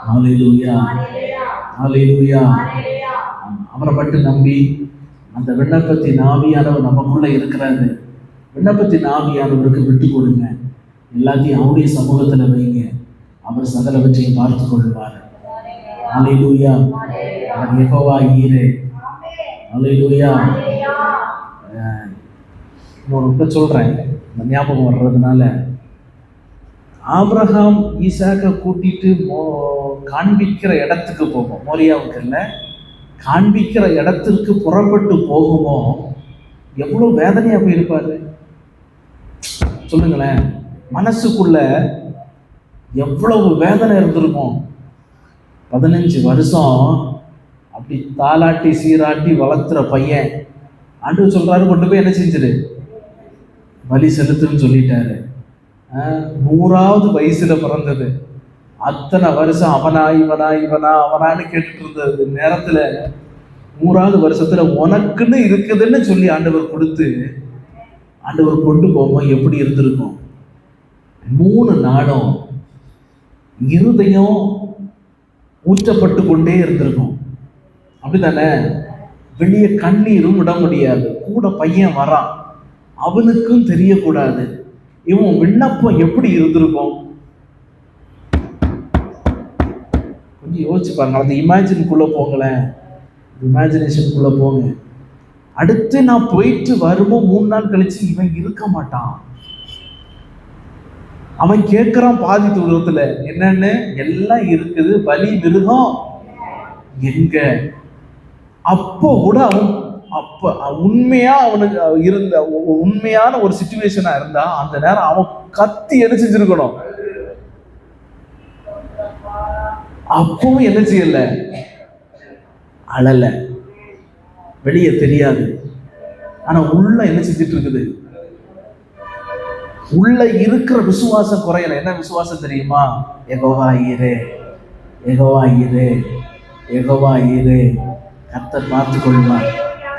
Speaker 1: ஹல்லேலூயா, ஹல்லேலூயா. அவரை மட்டும் நம்பி அந்த விண்ணப்பத்தின் ஆவியானவர் நமக்குள்ள இருக்கிறாரு. விண்ணப்பத்தின் ஆவியானவருக்கு விட்டு கொடுங்க. எல்லாத்தையும் அவருடைய சமூகத்துல வைங்க. அவர் சகலவற்றையும் பார்த்து கொள்வார். ஹல்லேலூயா. அவர் யெகோவா ஈரே. ஹல்லேலூயா. இன்னொரு சொல்றேன், ஞாபகம் வர்றதுனால. ஆபிரகாம் ஈசாக்க கூட்டிட்டு காண்பிக்கிற இடத்துக்கு போகும், மோரியாவுக்கு இல்லை, காண்பிக்கிற இடத்திற்கு புறப்பட்டு போகுமோ எவ்வளவு வேதனையா போயிருப்பாரு சொல்லுங்களேன். மனசுக்குள்ள எவ்வளவு வேதனை இருந்திருக்கும். 15 வருஷம் அப்படி தாலாட்டி சீராட்டி வளர்த்துற பையன் ஆண்டவர் சொல்றாரு, கொண்டு போய் என்ன செஞ்சிரு, பலி செலுத்துன்னு சொல்லிட்டாரு. 100வது வயசுல பிறந்தது. அத்தனை வருஷம் அவனா இவனா இவனா அவனான்னு கேட்டுட்டு இருந்தது நேரத்துல 100வது வருஷத்துல உனக்குன்னு இருக்குதுன்னு சொல்லி ஆண்டவர் கொடுத்து ஆண்டவர் கொண்டு போகும்போது எப்படி இருந்திருக்கும். 3 நாளும் இருதயம் ஊற்றப்பட்டு கொண்டே இருந்திருக்கும். அப்படித்தானே? வெளியே கண்ணீரும் விட முடியாது. கூட பையன் வரான், அவனுக்கும் தெரியக்கூடாது. இவன் விண்ணப்பம் எப்படி இருந்திருக்கும் கொஞ்சம் யோசிச்சு பாருங்க. அந்த இமேஜின்குள்ள போங்களேன், இமேஜினேஷனுக்குள்ள போங்க. அடுத்து நான் போயிட்டு வரும்போது 3 நாள் கழிச்சு இவன் இருக்க மாட்டான். அவன் கேட்கிறான் பாதி தூரத்துல, என்னன்னு எல்லாம் இருக்குது, பலி மிருகம் எங்க? அப்போ கூட அவன் அப்ப உண்மையா அவனுக்கு இருந்த உண்மையான ஒரு சிச்சுவேஷனா இருந்தா அந்த நேரம் அவன் கத்தி என்ன செஞ்சிருக்கணும். அப்பவும் என்ன செய்யல, அழல, வெளியே தெரியாது. ஆனா உள்ள என்ன செஞ்சிட்டு இருக்குது, உள்ள இருக்கிற விசுவாசம் குறையல. என்ன விசுவாசம் தெரியுமா? யெகோவா ஈரே, யெகோவா ஈரே, யெகோவா ஈரே, கர்த்தர் பார்த்து கொள்வார்,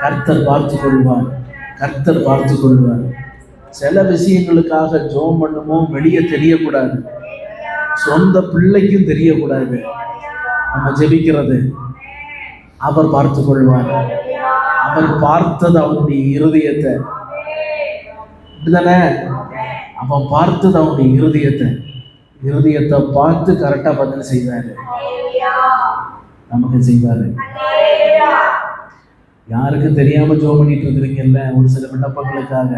Speaker 1: கர்த்தர் பார்த்து கொள்வார், கர்த்தர் பார்த்து கொள்வார். சில விஷயங்களுக்காக ஜெபம் பண்ணுமோ வெளியே தெரியக்கூடாது, சொந்த பிள்ளைக்கும் தெரியக்கூடாது. நம்ம ஜெபிக்கிறது அவர் பார்த்து கொள்வார். அவர் பார்த்தது அவனுடைய இருதயத்தை, இப்படிதானே? அவன் பார்த்தது அவனுடைய இருதயத்தை பார்த்து கரெக்டா பதில் செய்வாரு, நமக்கு செய்வாரு. யாருக்கும் தெரியாம ஜெபம் பண்ணிட்டு இருக்கிறீங்கல்ல ஒரு சில விண்ணப்பங்களுக்காக,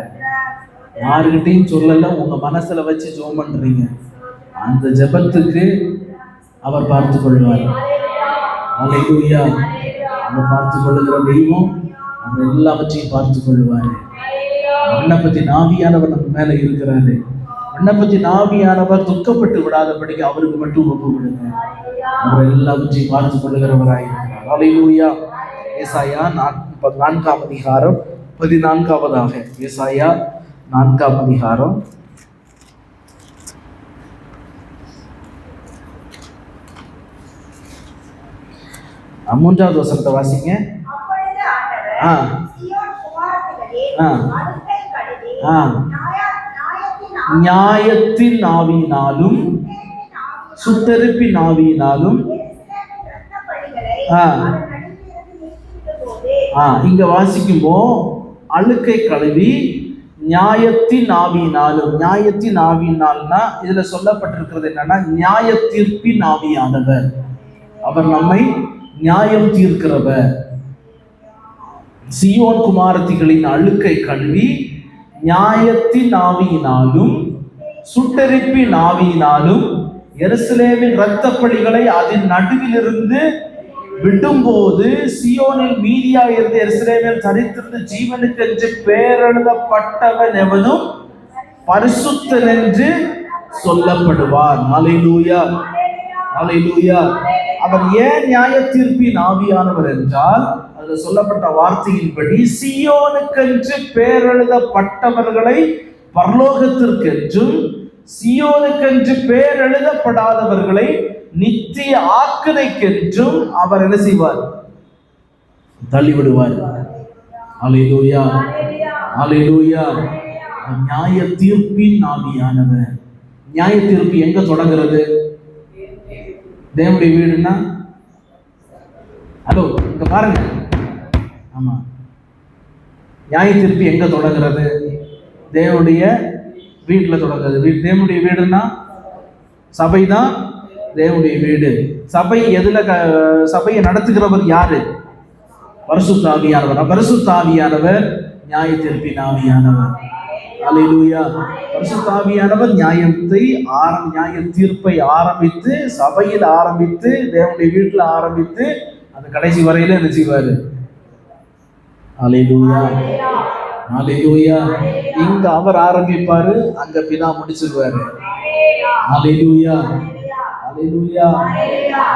Speaker 1: யாருக்கிட்டையும் சொல்லல, உங்க மனசுல வச்சு ஜெபம் பண்றீங்க. அந்த ஜெபத்துக்கு அவர் பார்த்து கொள்வார். அல்லேலூயா. அவர் பார்த்து கொள்ளுகிற தெய்வம் அவர் எல்லாவற்றையும் பார்த்து கொள்வாரு. விண்ணப்பத்தின் ஆவியானவர் நம்ம மேல இருக்கிறாரு. விண்ணப்பத்தின் ஆவியானவர் துக்கப்பட்டு விடாதபடிக்கு அவருக்கு மட்டும் ஒப்பு விடுங்க. அவர் எல்லாவற்றையும் பார்த்து கொள்ளுகிறவராயிருக்கிறார். அல்லேலூயா. ஏசாயா 4ஆம் அதிகாரம் 14வதாக, ஏசாயா 4ஆம் அதிகாரம் 3வது வசனத்தை வாசிங்க. நியாயத்தின் ஆவியினாலும் சுட்டெரிப்பின் ஆவியினாலும் இங்க வாசிக்கும்போ அழுக்கை கழுவி நியாயத்தின் ஆவியினாலும். நியாயத்தின் ஆவியினால்னா இதுல சொல்லப்பட்டிருக்கிறது என்னன்னா, நியாய தீர்ப்பின் ஆவியானவர். அவர் நம்மை நியாயம் தீர்க்கிறவர். சீயோன் குமாரத்திகளின் அழுக்கை கழுவி நியாயத்தின் ஆவியினாலும் சுட்டெரிப்பின் ஆவியினாலும் எருசலேமின் இரத்த பழிகளை அதன் நடுவிலிருந்து விடும்போது சீயோனில் மீதியா இருந்து எருசலேமில் தரித்திருந்து ஜீவனுக்கென்று பேரெழுதப்பட்டவன் எவனும் பரிசுத்தன் என்று சொல்லப்படுவார். அல்லேலூயா, அல்லேலூயா. அவர் ஏன் நியாய தீர்ப்பின் ஆவியானவர் என்றால், அதுல சொல்லப்பட்ட வார்த்தையின்படி சீயோனுக்கென்று பேரெழுதப்பட்டவர்களை பரலோகத்திற்கென்றும் சியோனுக்கென்று பேரெழுதப்படாதவர்களை நித்திய ஆக்கினைக்கென்றும் அவர் என்ன செய்வார், தள்ளிவிடுவார். அல்லேலூயா, அல்லேலூயா. நியாய தீர்ப்பின் ஆவியானவர். நியாய தீர்ப்பு எங்க தொடங்குறது? தேவனுடைய வீடுன்னா, ஹலோ இங்க பாருங்க. ஆமா, நியாய தீர்ப்பு எங்க தொடங்குறது? தேவனுடைய வீட்டுல தொடங்குறது. தேவனுடைய வீடுன்னா சபை தான் தேவனுடைய வீடு. சபை எதுல சபையை நடத்துகிறவர் யாரு? பரிசுத்த ஆவியானவர். பரிசுத்த ஆவியானவர் நியாய தீர்ப்பின் ஆவியானவர். அல்லேலூயா. பரிசுத்த ஆவியானவர் நியாய தீர்ப்பை ஆரம்பித்து சபையில் ஆரம்பித்து தேவனுடைய வீட்டில் ஆரம்பித்து அந்த கடைசி வரையில என்ன செய்வாரு? அல்லேலூயா, அல்லேலூயா. இங்க அவர் ஆரம்பிப்பாரு, அங்க பிதா முடிச்சிருவாரு. அல்லேலூயா, அல்லேலூயா.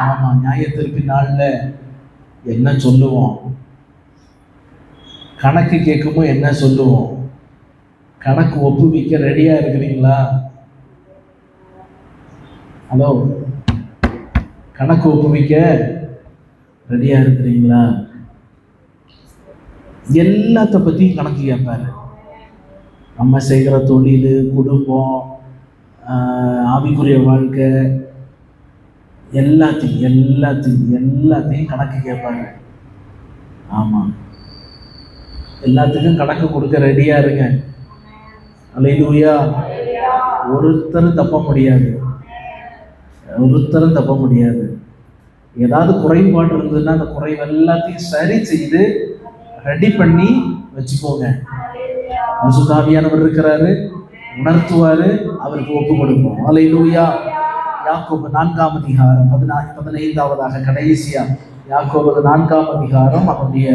Speaker 1: ஆமா, நியாயத்தீர்ப்பு நாள்ல என்ன சொல்லுவோம்? கணக்கு கேட்கும்போது என்ன சொல்லுவோம்? கணக்கு ஒப்புவிக்க ரெடியா இருக்கிறீங்களா? ஹலோ, கணக்கு ஒப்புவிக்க ரெடியா இருக்கிறீங்களா? எல்லாத்த பத்தியும் கணக்கு கேட்பாரு. நம்ம செய்கிற தொழில், குடும்பம், ஆவிக்குரிய வாழ்க்கை, எல்லாத்தையும் கணக்கு கேட்பாரு. ஆமா, எல்லாத்துக்கும் கணக்கு கொடுக்க ரெடியா இருங்க. அல்லேலூயா. ஒருத்தரும் தப்ப முடியாது, ஒருத்தரும் தப்ப முடியாது. ஏதாவது குறைபாடு இருந்ததுன்னா அந்த குறைவு எல்லாத்தையும் சரி செய்து ரெடி பண்ணி வச்சுக்கோங்க. பரிசுத்த ஆவியானவர் இருக்கிறாரு, உணர்த்துவாரு, அவருக்கு ஒப்பு கொடுப்போம். அல்லேலூயா. யாக்கோபு 4ஆம் அதிகாரம் 15ஆவதாக கடைசியா யாக்கோபு 4ஆம் அதிகாரம் அதனுடைய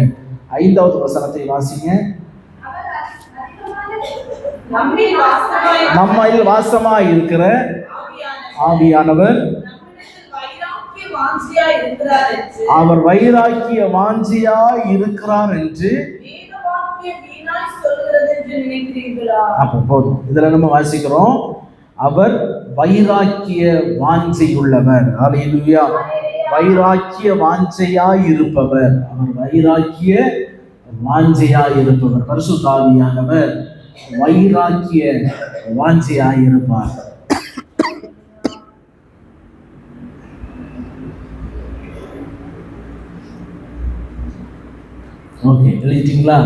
Speaker 1: 5வது வசனத்தை வாசிங்க. நம்மில் வாசமாய் இருக்கிற ஆவியானவர் அவர் வைராக்கிய வாஞ்சியாய் இருக்கிறார் என்று. அப்ப போதும், இதுல நம்ம வாசிக்கிறோம், அவர் வைராக்கிய வாஞ்சை உள்ளவர். அல்லேலூயா. வைராக்கிய வாஞ்சையாய் இருப்பவர், அவர் வைராக்கிய வாஞ்சையாய் இருப்பவர். பரிசுத்த ஆவியானவர் வைராக்கிய வாஞ்சையாய் இருப்பார். ஓகே, எழுதிட்டீங்களா?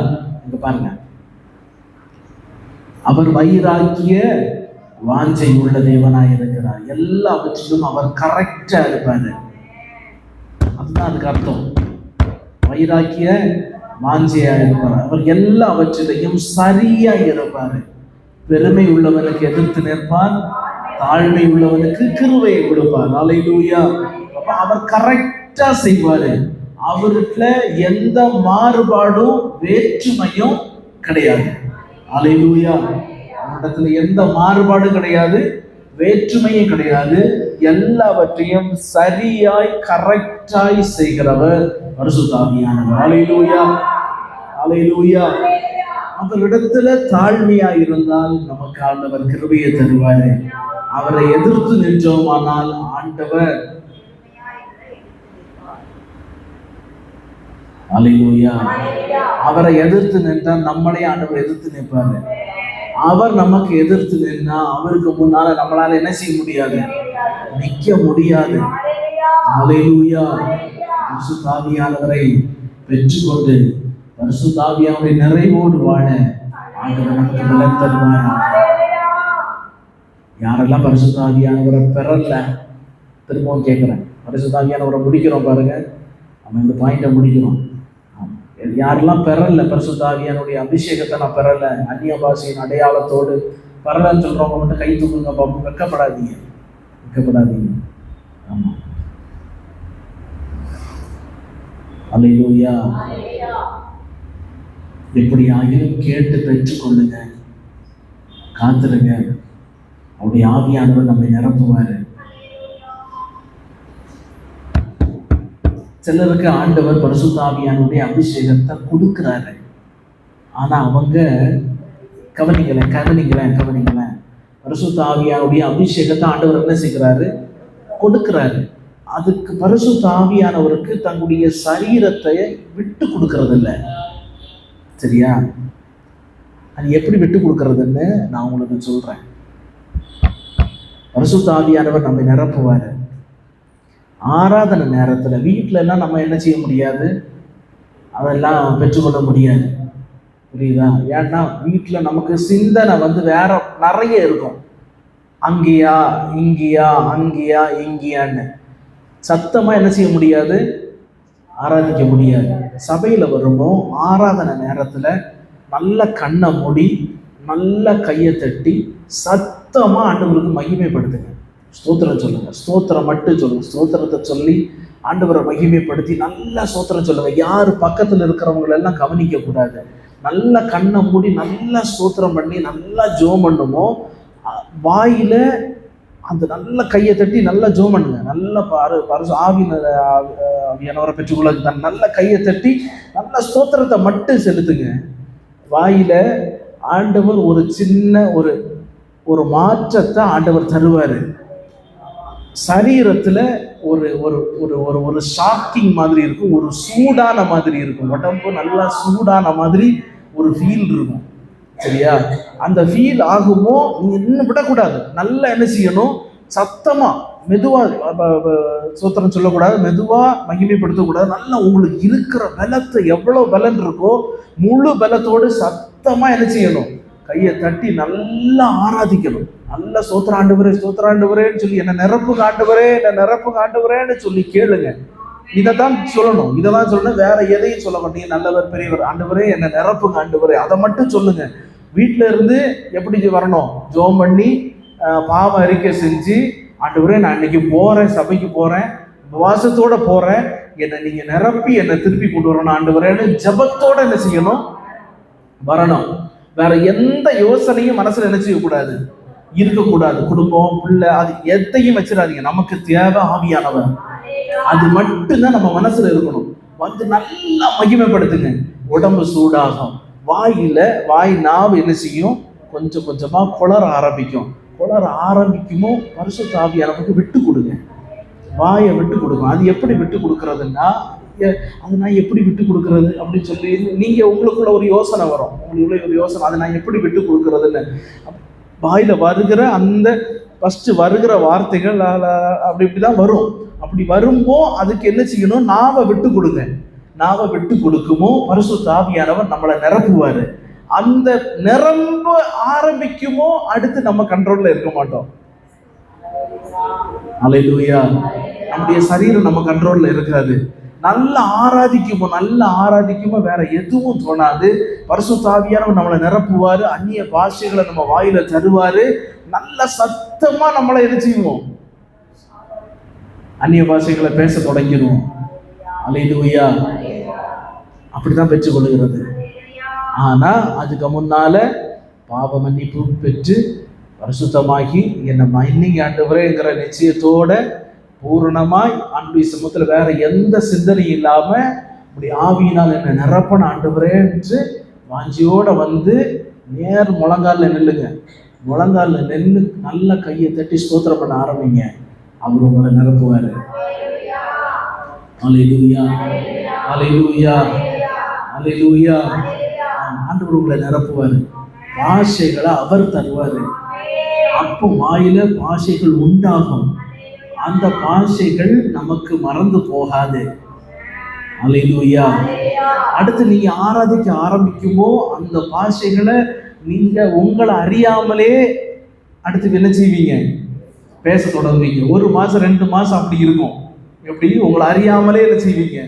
Speaker 1: இங்க பாருங்க, அவர் வைராக்கிய வாஞ்சை உள்ள தேவனாய் இருக்கிறார். எல்லாவற்றிலும் அவர் கரெக்டா இருப்பாரு. அதுதான் அதுக்கு அர்த்தம். வைராக்கிய வாஞ்சையா இருப்பார். அவர் எல்லாவற்றிலையும் சரியா இருப்பாரு. பெருமை உள்ளவனுக்கு எதிர்த்து நிற்பார், தாழ்மை உள்ளவனுக்கு கிருபையை கொடுப்பார். அல்லேலூயா. அவர் கரெக்டா செய்வாரு. அவருக்குள்ள எந்த மாறுபாடும் வேற்றுமையும் கிடையாது. அல்லேலூயா. அவரிடத்துல எந்த மாறுபாடும் கிடையாது, வேற்றுமையும் கிடையாது. எல்லாவற்றையும் சரியாய் கரெக்டாய் செய்கிறவர் பரிசுத்த ஆவியானவர். அல்லேலூயா, அல்லேலூயா. அவரிடத்துல தாழ்மையா இருந்தால் நமக்கு ஆண்டவர் கிருபையை தருவாரு. அவரை எதிர்த்து நின்றோமானால் ஆண்டவர், அல்லேலூயா, அவரை எதிர்த்து நின்றால் நம்மளே ஆண்டவர் எதிர்த்து நிற்பாரு. அவர் நமக்கு எதிர்த்து நின்னா அவருக்கு முன்னால நம்மளால என்ன செய்ய முடியாது? நிக்க முடியாது. அல்லேலூயா. பரிசுத்த ஆவியானவரை பெற்றுக்கொண்டு பரிசுத்த ஆவியானவரை நிறைவோடு வாழ ஆண்டவர் நமக்கு பலன் தருவார். யாரெல்லாம் பரிசுத்த ஆவியானவரை பெறல, திரும்பவும் கேட்கிறேன், பரிசுத்த ஆவியானவரை முடிக்கிறோம் பாருங்க, நம்ம இந்த பாயிண்ட முடிக்கிறோம். யாரெல்லாம் பெறல, பரிசுத்த ஆவியானுடைய அபிஷேகத்தை நான் பெறல, அந்நிய பாஷையின் அடையாளத்தோடு பெறலன்னு சொல்றவங்க மட்டும் கை தூக்குங்க பாப்போம். வெட்கப்படாதீங்க, வெட்கப்படாதீங்க. ஆமா, அல்லேலூயா. எப்படி ஆகிலும் கேட்டு பெற்றுக்கொள்ளுங்க, காத்துருங்க. அவருடைய ஆவியானவர் நம்மை நிரப்புவாரு. சிலருக்கு ஆண்டவர் பரிசுத்த ஆவியானுடைய அபிஷேகத்தை கொடுக்கிறாரு. ஆனா அவங்க கவனிங்களேன். பரிசுத்த ஆவியானுடைய அபிஷேகத்தை ஆண்டவர் என்ன செய்கிறாரு? கொடுக்கிறாரு. அதுக்கு பரிசுத்த ஆவியானவருக்கு தன்னுடைய சரீரத்தை விட்டு கொடுக்கறது இல்லை. சரியா? அது எப்படி விட்டு கொடுக்கறதுன்னு நான் உங்களுக்கு சொல்றேன். பரிசுத்த ஆவியானவர் நம்மை நிரப்புவாரு. ஆராதனை நேரத்துல வீட்டுல எல்லாம் நம்ம என்ன செய்ய முடியாது, அதெல்லாம் பெற்றுக்கொள்ள முடியாது. புரியுதா? ஏன்னா வீட்டுல நமக்கு சிந்தனை வேற நிறைய இருக்கும். அங்கேயா இங்கேயா அங்கேயா இங்கேயான்னு சத்தமா என்ன செய்ய முடியாது, ஆராதிக்க முடியாது. சபையில வருமோ ஆராதனை நேரத்துல நல்ல கண்ணை மூடி நல்ல கையை தட்டி சத்தமா ஆண்டவருக்கு மகிமைப்படுத்துங்க. ஸ்தோத்திரம் சொல்லுங்க, ஸ்தோத்திரம் மட்டும் சொல்லுங்க. ஸ்தோத்திரத்தை சொல்லி ஆண்டவரை மகிமைப்படுத்தி நல்லா ஸ்தோத்திரம் சொல்லுங்க. யார் பக்கத்தில் இருக்கிறவங்களெல்லாம் கவனிக்க கூடாது. நல்லா கண்ணை மூடி நல்லா ஸ்தோத்திரம் பண்ணி நல்லா ஜெபம் பண்ணுமோ, வாயில அந்த நல்ல கையை தட்டி நல்லா ஜெபம் பண்ணுங்க. நல்ல ஆவியானவரை பெற்றுக்கொள்ள நல்ல கையை தட்டி நல்ல ஸ்தோத்திரத்தை மட்டும் செலுத்துங்க. வாயில ஆண்டவர் ஒரு சின்ன ஒரு மாற்றத்தை ஆண்டவர் தருவாரு. சரீரத்துல ஒரு ஒரு ஒரு ஒரு ஒரு ஷாக்கிங் மாதிரி இருக்கும், ஒரு சூடான மாதிரி இருக்கும். உடம்பு நல்லா சூடான மாதிரி ஒரு ஃபீல் இருக்கும். சரியா? அந்த ஃபீல் ஆகுமோ நீங்க இன்னும் விடக்கூடாது. நல்லா என்ன செய்யணும்? சத்தமா மெதுவா சோத்திரம் சொல்லக்கூடாது, மெதுவா மகிமைப்படுத்தக்கூடாது. நல்லா உங்களுக்கு இருக்கிற பலத்தை, எவ்வளவு பலன் இருக்கோ முழு பலத்தோடு சத்தமா என்ன செய்யணும்? கையை தட்டி நல்லா ஆராதிக்கணும். நல்ல ஸ்தோத்திர ஆண்டவரேன்னு சொல்லி என்ன நிரப்புங்க ஆண்டவரேன்னு சொல்லி கேளுங்க. இதைத்தான் சொல்லணும், இதைதான் சொல்லணும். வேற எதையும் சொல்ல மாட்டீங்க. நல்லவர் பெரியவர், ஆண்டவரே என்ன நிரப்புங்க ஆண்டவரே, அதை மட்டும் சொல்லுங்க. வீட்டில இருந்து எப்படி வரணும்? ஜெபம் பண்ணி பாவ அறிக்கை செஞ்சு, ஆண்டவரே நான் இன்னைக்கு போறேன், சபைக்கு போறேன், உபவாசத்தோட போறேன், என்னை நீங்க நிரப்பி என்னை திருப்பி கொண்டு வரணும் ஆண்டவரேன்னு ஜெபத்தோட என்ன செய்யணும்? வரணும். வேற எந்த யோசனையும் மனசுல என்ன செய்யக்கூடாது, இருக்கக்கூடாது. குடும்பம், பிள்ளை, அது எதையும் வச்சிடாதீங்க. நமக்கு தேவை ஆவியானவர். அது மட்டும்தான் நம்ம மனசுல இருக்கணும். வந்து நல்லா மகிமைப்படுத்துங்க. உடம்பு சூடாகும். வாய் நாவு என்ன செய்யும்? கொஞ்சம் கொஞ்சமா குளர ஆரம்பிக்குமோ பரிசுத்த ஆவியானவருக்கு விட்டு கொடுங்க. வாயை விட்டு கொடுங்க. அது எப்படி விட்டு கொடுக்கறதுன்னா, அது நான் எப்படி விட்டு கொடுக்கறது அப்படின்னு சொல்லி நீங்க உங்களுக்குள்ள ஒரு யோசனை வரும். அதை நான் எப்படி விட்டு கொடுக்கறதுன்னு. வாயில வருகிற அந்த ஃபர்ஸ்ட் வருகிற வார்த்தைகள் இப்படிதான் வரும். அப்படி வரும்போ அதுக்கு என்ன செய்யணும்? நாவை விட்டு கொடுங்க. நாவை விட்டு கொடுக்குமோ பரிசுத்த ஆவியானவர் நம்மளை நிரப்புவாரு. அந்த நிரம்ப ஆரம்பிக்குமோ அடுத்து நம்ம கண்ட்ரோல்ல இருக்க மாட்டோம். அல்லேலூயா. நம்முடைய சரீரம் நம்ம கண்ட்ரோல்ல இருக்காது. நல்லா ஆராதிக்குமோ வேற எதுவும் தோணாது. பரிசுத்த ஆவியானவர் நம்மளை நிரப்புவாரு. அந்நிய பாஷைகளை நம்ம வாயில தருவாரு. நல்ல சத்தமா நம்மளை என்ன செய்வோம்? அந்நிய பாஷைகளை பேச தொடங்கிடுவோம். அல்லேலூயா. அப்படிதான் பெற்றுக்கொள்கிறது. ஆனா அதுக்கு முன்னால பாவ மன்னிப்பு பெற்று பரிசுத்தமாகி என்னை மன்னிங்க ஆண்டவரேங்கிற நிச்சயத்தோட பூரணமாய் ஆண்டவருடைய சமூகத்துல வேற எந்த சிந்தனையும் இல்லாம இப்படி ஆவியினால் என்னை நிரப்பன ஆண்டவரே என்று வாஞ்சியோட வந்து நேர் முழங்கால நில்லுங்க. முழங்கால நின்று நல்ல கையை தட்டி ஸ்தோத்திரம் பண்ண ஆரம்பிங்க. அவர் உங்களை நிரப்புவாரு. அல்லேலூயா, அல்லேலூயா, அல்லேலூயா. ஆண்டவர் உங்களை நிரப்புவாரு. பாஷைகளை அவர் தருவாரு. அப்போ வாயில பாஷைகள் உண்டாகும். அந்த பாஷைகள் நமக்கு மறந்து போகாது. அல்லேலூயா. அடுத்து நீங்க ஆராதிக்க ஆரம்பிக்குமோ அந்த பாஷைகளை நீங்க உங்களை அறியாமலே அடுத்து என்ன செய்வீங்க? பேச தொடங்குவீங்க. 1 மாசம் 2 மாசம் அப்படி இருக்கும். எப்படி? உங்களை அறியாமலே என்ன செய்வீங்க?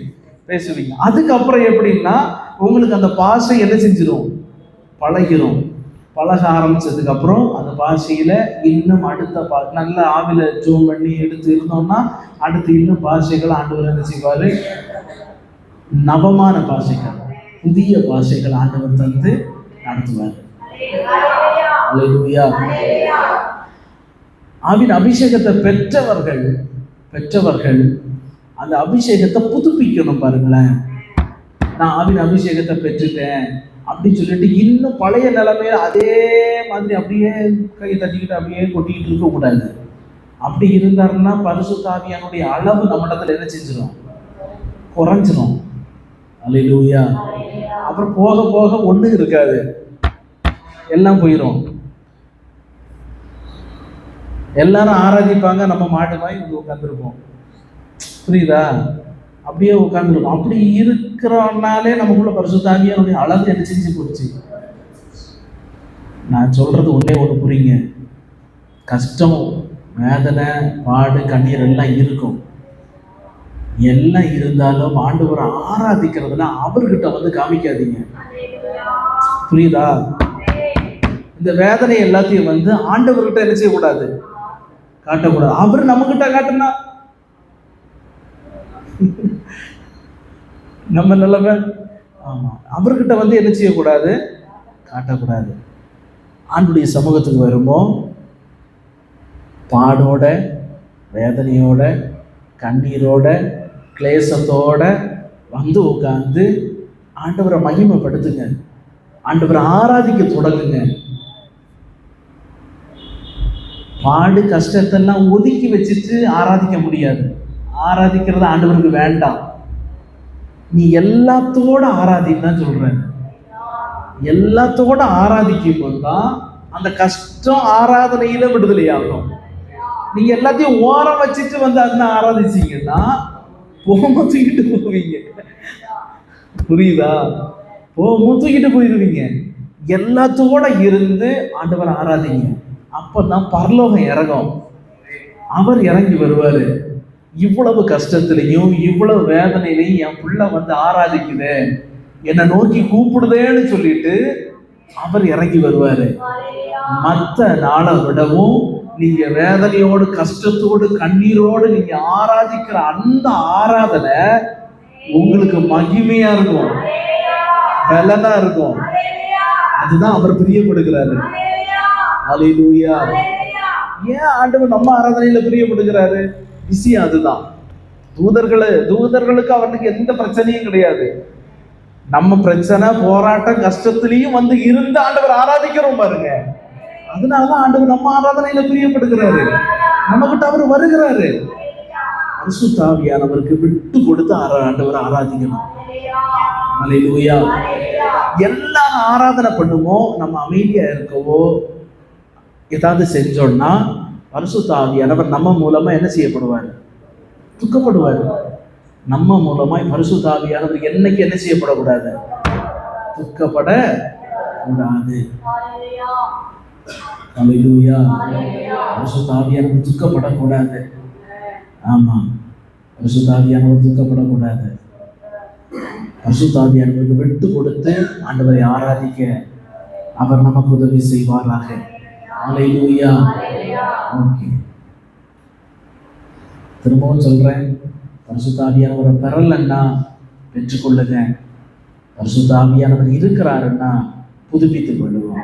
Speaker 1: பேசுவீங்க. அதுக்கப்புறம் எப்படின்னா உங்களுக்கு அந்த பாஷை என்ன செஞ்சிடும்? பழகிடும். பழக ஆரம்பிச்சதுக்கு அப்புறம் அந்த பாஷையில இன்னும் அடுத்த நல்ல ஆவில ஜூம் பண்ணி எடுத்து இருந்தோம்னா அடுத்து இன்னும் பாஷைகள் ஆண்டவர் என்ன செய்வாரு? நவமான பாஷைகள், புதிய பாஷைகள் ஆண்டவர் தந்து நடத்துவார். அல்லேலூயா. ஆவின் அபிஷேகத்தை பெற்றவர்கள் அந்த அபிஷேகத்தை புதுப்பிக்கணும். பாருங்களேன், நான் ஆவின் அபிஷேகத்தை பெற்றுட்டேன் அப்படின்னு சொல்லிட்டு இன்னும் பழைய நிலைமையில அதே மாதிரி அப்படியே கையை தட்டிக்கிட்டு அப்படியே கொட்டிக்கிட்டு இருக்க கூடாது. அப்படி இருந்தாருன்னா பரிசுத்த ஆவியானுடைய அளவு நம்மிடத்துல என்ன செஞ்சிடும்? குறைஞ்சிரும். அல்லேலூயா. அப்புறம் போக போக ஒண்ணும் இருக்காது, எல்லாம் போயிடும். எல்லாரும் ஆராதிப்பாங்க, நம்ம மாட்டு வாங்கி இங்க உட்காந்துருப்போம். புரியுதா? அப்படியே உட்காந்துருக்கும். அப்படி இருக்கிறனாலே நமக்குள்ள பரிசுத்த ஆவியானுடைய அளவு என்ன செஞ்சு போச்சு. நான் சொல்றது ஒண்ணு புரியுங்க. கஷ்டம், வேதனை, பாடு, கண்ணீர் எல்லாம் இருக்கும். எல்லாம் இருந்தாலும் ஆண்டவரை ஆராதிக்கிறதுனா அவர்கிட்ட வந்து காமிக்காதீங்க. புரியுதா? இந்த வேதனை எல்லாத்தையும் வந்து ஆண்டவர்கிட்ட என்ன செய்யக்கூடாது? காட்டக்கூடாது. அவர் நம்ம கிட்ட காட்டுனா நம்ம நிலைமை. ஆமா, அவர்கிட்ட வந்து என்ன செய்யக்கூடாது, காட்டக்கூடாது. ஆண்டுடைய சமூகத்துக்கு வருமோ பாடோட, வேதனையோட, கண்ணீரோட, கிளேசத்தோட வந்து உட்கார்ந்து ஆண்டவரை மகிமைப்படுத்துங்க, ஆண்டவரை ஆராதிக்க தொடங்குங்க. பாடு கஷ்டத்தெல்லாம் ஒதுக்கி வச்சுட்டு ஆராதிக்க முடியாது. ஆராதிக்கிறது ஆண்டவருக்கு வேண்டாம். நீ எல்லாத்தோட ஆராதின்னு தான் சொல்றேன். எல்லாத்தோட ஆராதிக்கும் போதுதான் அந்த கஷ்டம் ஆராதனையில விடுதலையாகும். நீங்க எல்லாத்தையும் ஓரம் வச்சுட்டு வந்து அந்த ஆராதிச்சீங்கன்னா தூக்கிட்டு போவீங்க. புரியுதா? தூக்கிட்டு போயிடுவீங்க. எல்லாத்தோட இருந்து ஆண்டவர் ஆராதிங்க. அப்பதான் பரலோகம் இறங்கும். அவர் இறங்கி வருவாரு. இவ்வளவு கஷ்டத்திலையும் இவ்வளவு வேதனையிலையும் என் புள்ள வந்து ஆராதிக்குது, என்னை நோக்கி கூப்பிடுதேன்னு சொல்லிட்டு அவர் இறங்கி வருவாரு. மற்ற நாளை விடவும் நீங்க வேதனையோடு, கஷ்டத்தோடு, கண்ணீரோடு நீங்க ஆராதிக்கிற அந்த ஆராதனை உங்களுக்கு மகிமையா இருக்கும், பலனா இருக்கும். அதுதான் அவர் பிரியப்படுகிறாரு. ஹல்லேலூயா. ஏன் ஆண்டவர் நம்ம ஆராதனையில பிரியப்படுகிறாரு? விஷயம் அதுதான். தூதர்களுக்கு அவனுக்கு எந்த பிரச்சனையும் கிடையாது. நம்ம பிரச்சனை, போராட்டம், கஷ்டத்திலையும் வந்து இருந்து ஆண்டவர் ஆராதிக்கிறோம் பாருங்க. அதனாலதான் ஆண்டவர் நம்ம ஆராதனையில பிரியப்படுகிறாரு. நம்ம கிட்ட அவர் வருகிறாரு. பரிசுத்த ஆவியானவருக்கு விட்டு கொடுத்து ஆண்டவர் ஆராதிக்கணும். ஹல்லேலூயா. எல்லா ஆராதனை பண்ணுமோ, நம்ம அமைதியா இருக்கவோ, ஏதாவது செஞ்சோம்னா பரிசுத்த ஆவியானவர் நம்ம மூலமா என்ன செய்யப்படுவார்? துக்கப்படுவார். நம்ம மூலமாய் பரிசுத்த ஆவியானவர் என்னைக்கு என்ன செய்யப்படக்கூடாது? துக்கப்பட கூடாது. ஹல்லேலூயா. பரிசுத்த ஆவியானவர் துக்கப்படக்கூடாது. ஆமா, பரிசுத்த ஆவியானவர் துக்கப்படக்கூடாது. பரிசுத்த ஆவியானவருக்கு விட்டு கொடுத்து ஆண்டவரை ஆராதிக்க அவர் நமக்கு உதவி செய்வாராக. ஹல்லேலூயா. ஓகே, திரும்பவும் சொல்றேன், பரிசுத்த ஆவியானவரை பெறலன்னா பெற்றுக்கொள்ளுங்க. பரிசுத்த ஆவியானவர் இருக்கிறாருன்னா புதுப்பித்துக் கொள்ளுவோம்.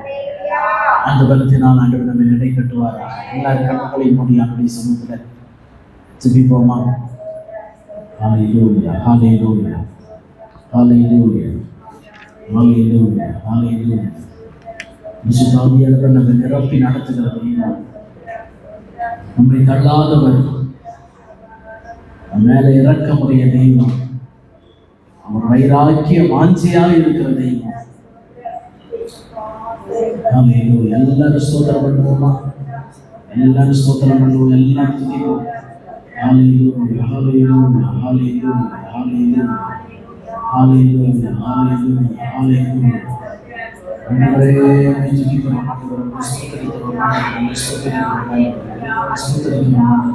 Speaker 1: அந்த பலத்தினால் ஆண்டவர் நம்ம நடை கட்டுவாராக. எல்லாரும் கண்களையும் மூடி ஆண்டவருடைய சமூகத்துல ஜெபிப்போமா? ஹல்லேலூயா, ஹல்லேலூயா, ஹல்லேலூயா, ஹல்லேலூயா, ஹல்லேலூயா. பரிசுத்த ஆவியானவர் நம்ம நிரப்பி நடத்துகிறதையும் நம்மை தள்ளாதவர், மேல இறக்கமுடைய தெய்வம், அவர் வைராக்கிய வாஞ்சியாக இருக்கிற தெய்வம். எல்லாரும் ஸ்தோத்திரம் பண்ணுவோமா? எல்லாரும் ஸ்தோத்திரம் பண்ணுவோம். எல்லாரும் துதிப்போம். ஹல்லேலூயா, ஹல்லேலூயா, ஹல்லேலூயா, ஹல்லேலூயா, ஹல்லேலூயா, ஹல்லேலூயா, ஹல்லேலூயா. நம்மளே துதிக்கிறோம், ஸ்தோத்திரிக்கிறோம், ஸ்தோத்திரிக்கிறோம்.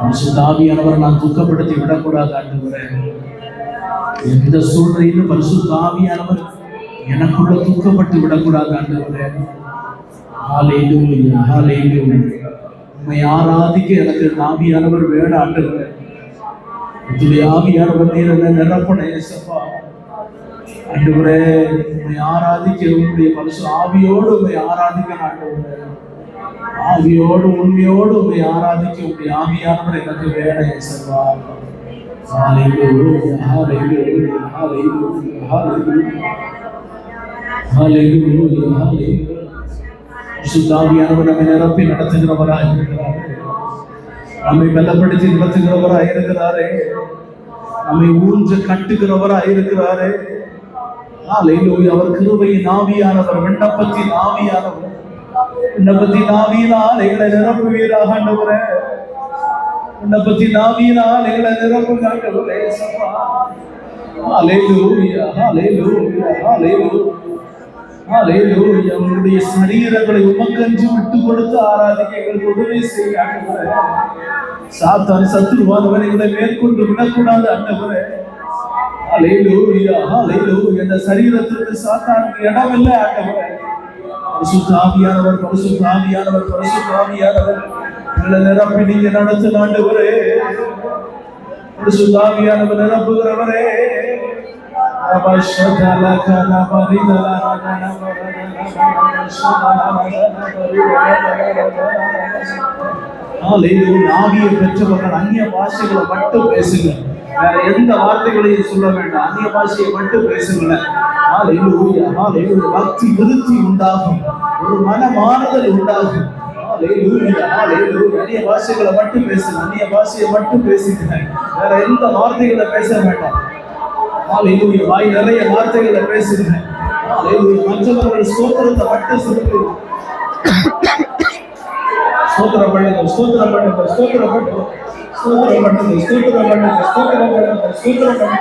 Speaker 1: பரிசுத்த ஆவியானவரை நான் துக்கப்படுத்தி விடக்கூடாது ஆண்டவரே. எந்த சூழ்நிலையிலும் பரிசுத்த ஆவியானவர் எனக்குள்ள துக்கப்பட்டு விடக்கூடாது ஆண்டவரே. ஹல்லேலூயா, ஹல்லேலூயா. உம்மை ஆராதிக்க எனக்கு ஆவியானவர் வேணும் ஆண்டவரே. ஆவியானவர் நீர் என்ன நிரப்பணும் ஏசப்பா. ஆண்டவரே, உம்மை ஆராதிக்க உம்முடைய பரிசுத்த ஆவியோடு உம்மை ஆராதிக்க ஆண்டவரே. ஆவியோடு உண்மையோடு உம்மை ஆராதிக்க உம்முடைய ஆவியானவர் எனக்கு வேணும் ஏசப்பா. ஹல்லேலூயா, ஹல்லேலூயா, ஹல்லேலூயா, ஹல்லேலூயா, ஹல்லேலூயா, ஹல்லேலூயா. பரிசுத்த ஆவியானவர் நம்மை நிரப்பி நடத்துகிறவராய் இருக்கிறாரே, நம்மை பலப்படுத்தி நடத்துகிறவராய் இருக்கிறாரே, நம்மை ஊன்ற கட்டுகிறவராய் இருக்கிறாரே. ஹல்லேலூயா. அவர் கிருபையின் ஆவியானவர், விண்ணப்பத்தின் ஆவியானவர், விண்ணப்பத்தின் ஆவியினால் எங்களை நிரப்புவீராக ஆண்டவரே. விண்ணப்பத்தின் ஆவியினால் எங்களை நிரப்புங்க ஆண்டவரே. ஹல்லேலூயா, ஹல்லேலூயா, ஹல்லேலூயா, ஹல்லேலூயா. உங்களுடைய சரீரங்களை உமக்கென்று விட்டு கொடுத்து ஆராதிக்க எங்களுக்கு உதவி செய்ய ஆண்டவரே. சாத்தான் சத்துருவானவன் எங்களை மேற்கொண்டு விடக்கூடாது ஆண்டவரே. ஹல்லேலூயா, ஹல்லேலூயா. இந்த சரீரத்திற்கு சாத்தானுக்கு இடமில்லை ஆண்டவரே. பரிசுத்த ஆவியானவர், பரிசுத்த ஆவியானவர், பரிசுத்த ஆவியானவர் எங்களை நிரப்பி நீங்க நடத்தும் ஆண்டவரே. பரிசுத்தாவியானவர் நிரப்புகிறவரே. ஆவியை பெற்றவர்கள் அந்நிய பாஷைகளை மட்டும் பேசுங்க. வேற எந்த வார்த்தைகளையும் சொல்ல வேண்டாம். அந்நிய பாஷையை மட்டும் பேசுங்களேன். பக்தி விருத்தி உண்டாகும், ஒரு மன மாறுதல் உண்டாகும். அந்நிய பாஷைகளை மட்டும் பேசுங்க. அந்நிய பாஷையை மட்டும் பேசுங்க. வேற எந்த வார்த்தைகளை பேச வேண்டாம். வாய் நிறைய வார்த்தைகளை பேசுங்க. மற்றவர்கள் ஸ்தோத்திரத்தை மட்டும் சொல்லுங்க. ஸ்தோத்திரம் பண்ணுங்க, ஸ்தோத்திரம் பண்ணுங்க, ஸ்தோத்திரம் பண்ணுங்க, ஸ்தோத்திரம் பண்ணுங்க, ஸ்தோத்திரம் பண்ணுங்க, ஸ்தோத்திரம் பண்ணுங்க, ஸ்தோத்திரம் பண்ணுங்க.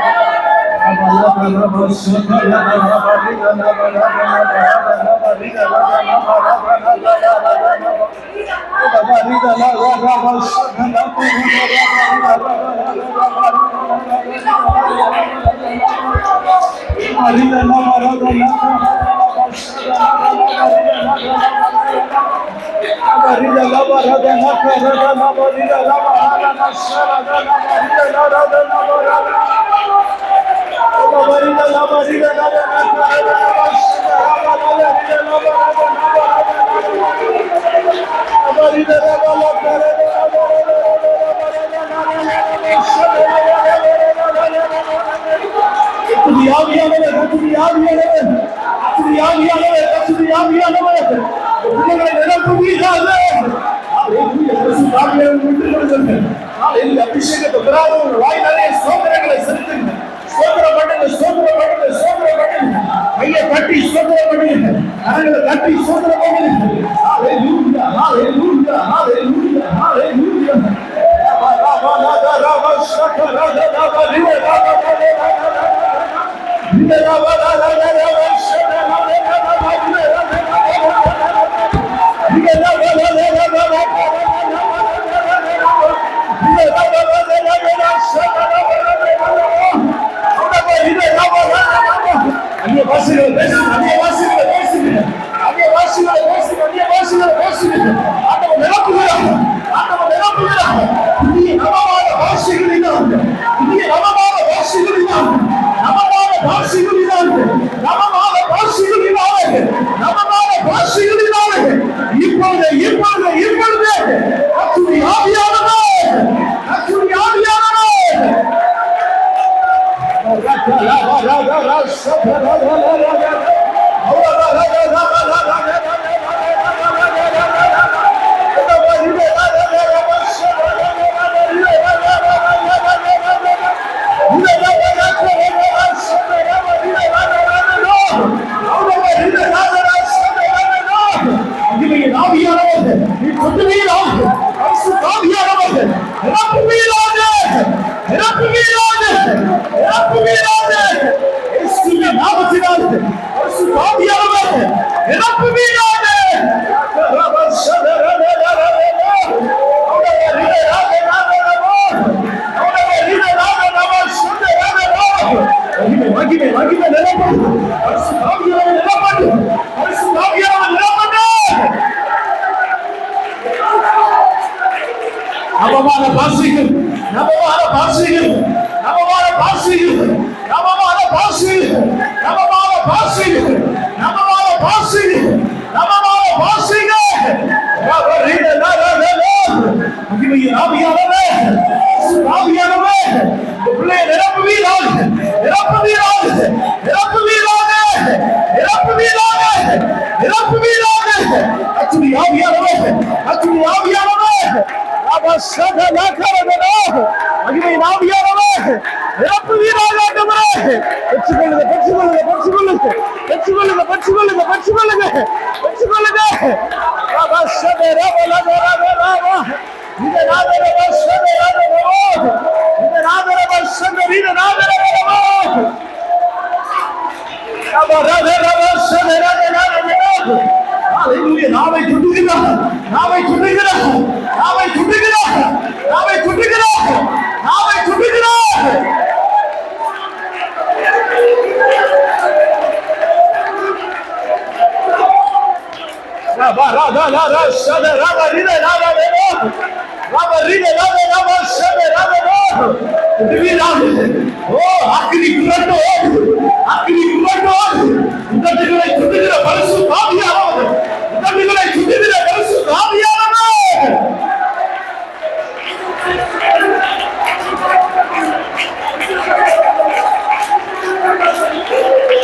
Speaker 1: அபிஷேகத்தை பெறாதவங்க வாய் நிறைய சோதனைகளை செலுத்துங்க. ஸ்தோத்திரம் பண்ணுங்க, ஸ்தோத்திரம் பண்ணுங்க, ஸ்தோத்திரம் பண்ணுங்க. கையை தட்டி ஸ்தோத்திரம் பண்ணுங்க, கரங்களை தட்டி ஸ்தோத்திரம் பண்ணுங்க. ஹalleluya, ஹalleluya, ஹalleluya, ஹalleluya. Raba
Speaker 2: புதுவீராக ஓ அக்கினி புரட்டோடு அக்கினி புரட்டோடு உதடுகளை சுடுகிற பரிசுத்த ஆவியானவர் உதடுகளை சுடுகிற பரிசுத்த ஆவியானவர்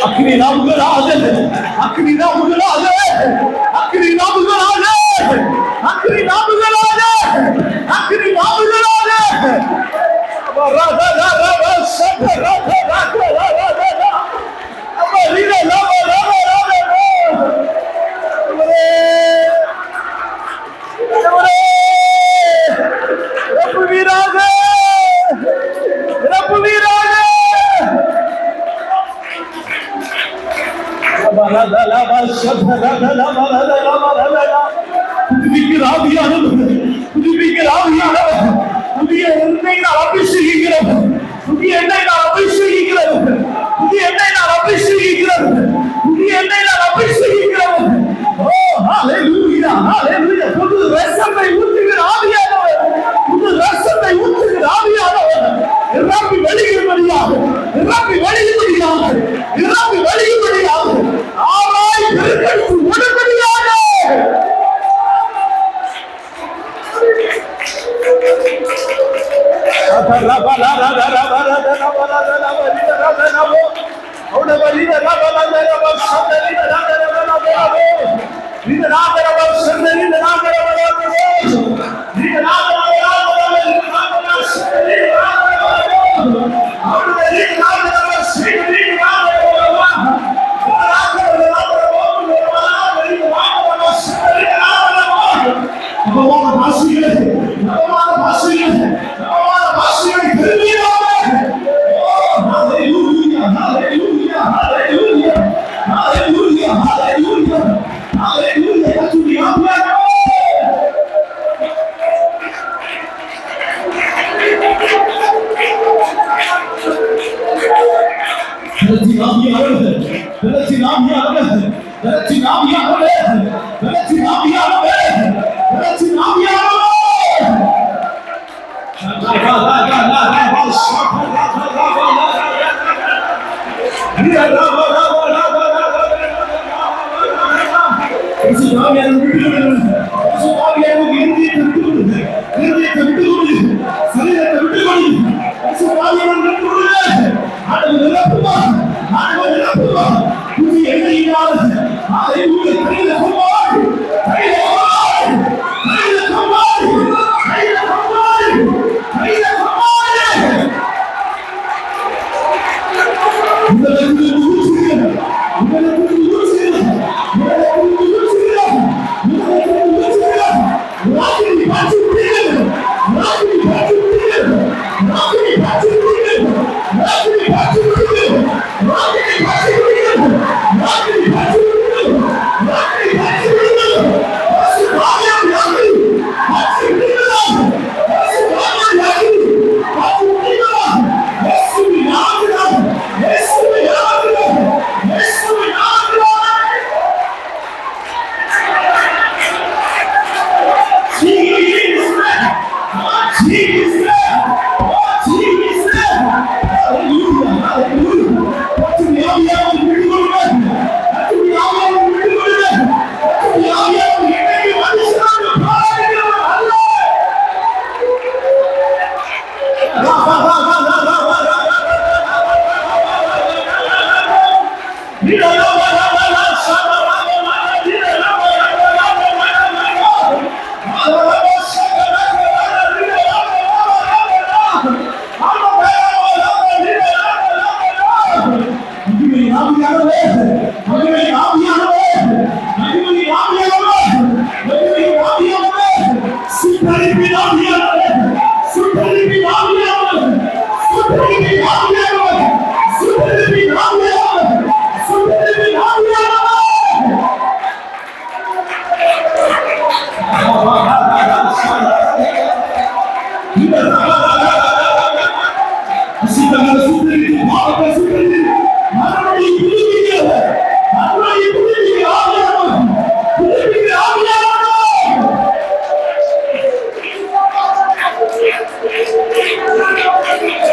Speaker 2: அக்கினி நாமுகளாக அக்கினி நாமுகளாக அக்கினி நாமுகளாக அக்கினி நாமுகளாக அக்கினி நாமுகளாக ராதா ராதா சத ராதா ராதா ராதா அமரினா ராதா ராதா ராதா ரப்பு வீராக ரப்பு வீராக புதுப்பிக்கிற ஆவியானவர் புதுப்பிக்கிற ஆவியானவர் புதிய எண்ணெய் நான் அபிஷேகிக்கிறவர் புதிய எண்ணெய் நான் அபிஷேகிக்கிறவர் புதிய எண்ணெய் நான் அபிஷேகிக்கிறவர் புதிய எண்ணெய் நான் அபிஷேகிக்கிறவர் ஓ ஹalleluya ஹalleluya புது ரசத்தை ஊற்றுகிற ஆவியானவர் புது ரசத்தை ஊற்றுகிற ஆவியானவர் இறங்கி வெளியிடும்படியாக இறங்கி வெளியிடும்படியாக இறங்கி வெளியிடும்படியாக ஆராய் பெருக்கெடுத்து உடன்படியாக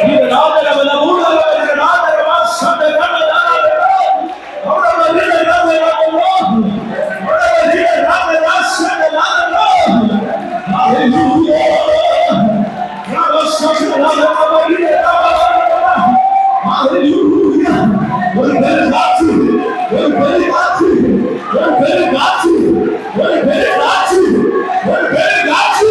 Speaker 1: He
Speaker 2: Hallelujah. ஒரு பெருங்காற்று, ஒரு பெருங்காற்று, ஒரு பெருங்காற்று, ஒரு பெருங்காற்று, ஒரு பெருங்காற்று.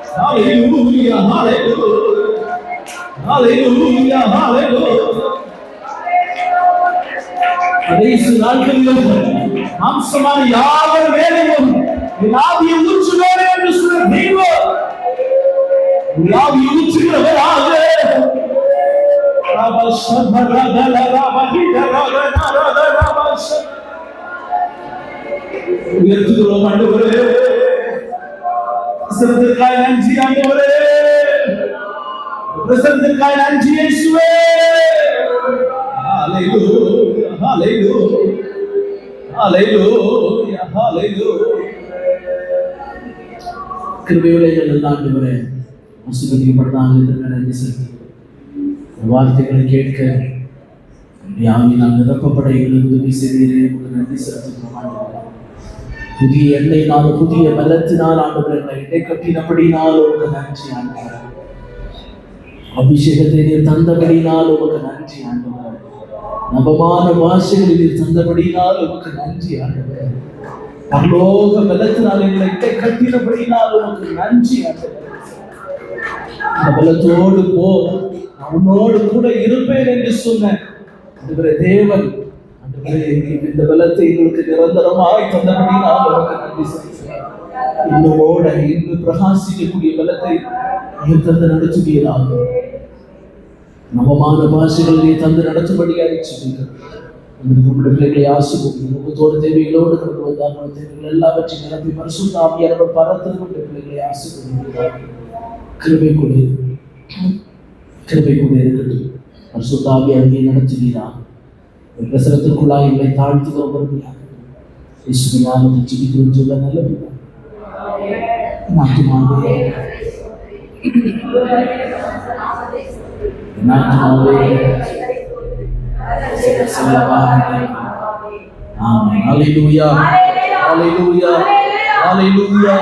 Speaker 2: Hallelujah, hallelujah, hallelujah. கடைசி நாட்களிலும் மாம்சமான யாவர் மேலையும் ஆவியை ஊற்றுவேன் என்று சொன்ன தெய்வம் ஆவியை ஊற்றுகிறவராக உயர்த்துகிறோம் ஆண்டவரே. பிரசன்னத்திற்காய் நன்றி ஆண்டவரே. பிரசன்னத்திற்காய் நன்றி இயேசுவே. Hallelujah, hallelujah, hallelujah, hallelujah.
Speaker 1: கிருபையுள்ள எங்கள் ஆண்டவரே, ஆசீர்வதிக்கப்பட்டதாக நன்றி செலுத்துகிறோம். வார்த்தைகளை கேட்க ஆவியினால் நிரப்பப்பட எங்களுக்கு உதவி செய்தீரே, உங்களுக்கு நன்றி செலுத்துகிறோம் ஆண்டவரே. புதிய எண்ணெயினால், புதிய பலத்தினால் ஆண்டவரே எண்ணெய் கட்டினபடினால் உங்களுக்கு நன்றி ஆண்டவரே. அபிஷேகத்தை நீர் தந்தபடினால் உமக்கு நன்றி ஆண்டவரே. நவமான பாஷைகளில் நீர் தந்தபடினால் உமக்கு நன்றி ஆண்டவரே. பரலோக பலத்தினால் எங்களை கட்டினபடினால் உமக்கு நன்றி ஆண்டவரே. அந்த பலத்தோடு போ, உன்னோடு கூட இருப்பேன் என்று சொன்ன ஆண்டவரே தேவன், ஆண்டவரே இந்த பலத்தை எங்களுக்கு நிரந்தரமாய் தந்தபடினால் உமக்கு நன்றி செலுத்துகிறேன். இன்னோட இன்னும் பிரகாசிக்கக்கூடிய பலத்தை நீர் தந்து நடத்துவீராக. நவமான பாஷைகளை நீ தந்து நடத்தும்படியாக சொல்லுங்கள். உங்களுடைய பிள்ளைகளை ஆசீர்வதிங்க. முகத்தோடு தேவைகளோடு கடந்து வந்தார்கள் தேவைகள் எல்லாவற்றையும் நிரப்பி பரிசுத்த ஆவியானவர் பரத்திற்கு பிள்ளைகளை ஆசீர்வதிங்க. கிருபை கொடு, கிருபை கொடு இருக்கட்டும். பரிசுத்த ஆவியானவரை நடத்துவீராக. பிரசனத்திற்குள்ளாக எங்களை தாழ்த்துகிறோம் பொறுமையாக. இயேசுவின் நாமத்தில் ஜெபிக்கிறோம் சொல்ல நல்ல பிள்ளை. நாட்டுமாவே Hallelujah, hallelujah, hallelujah.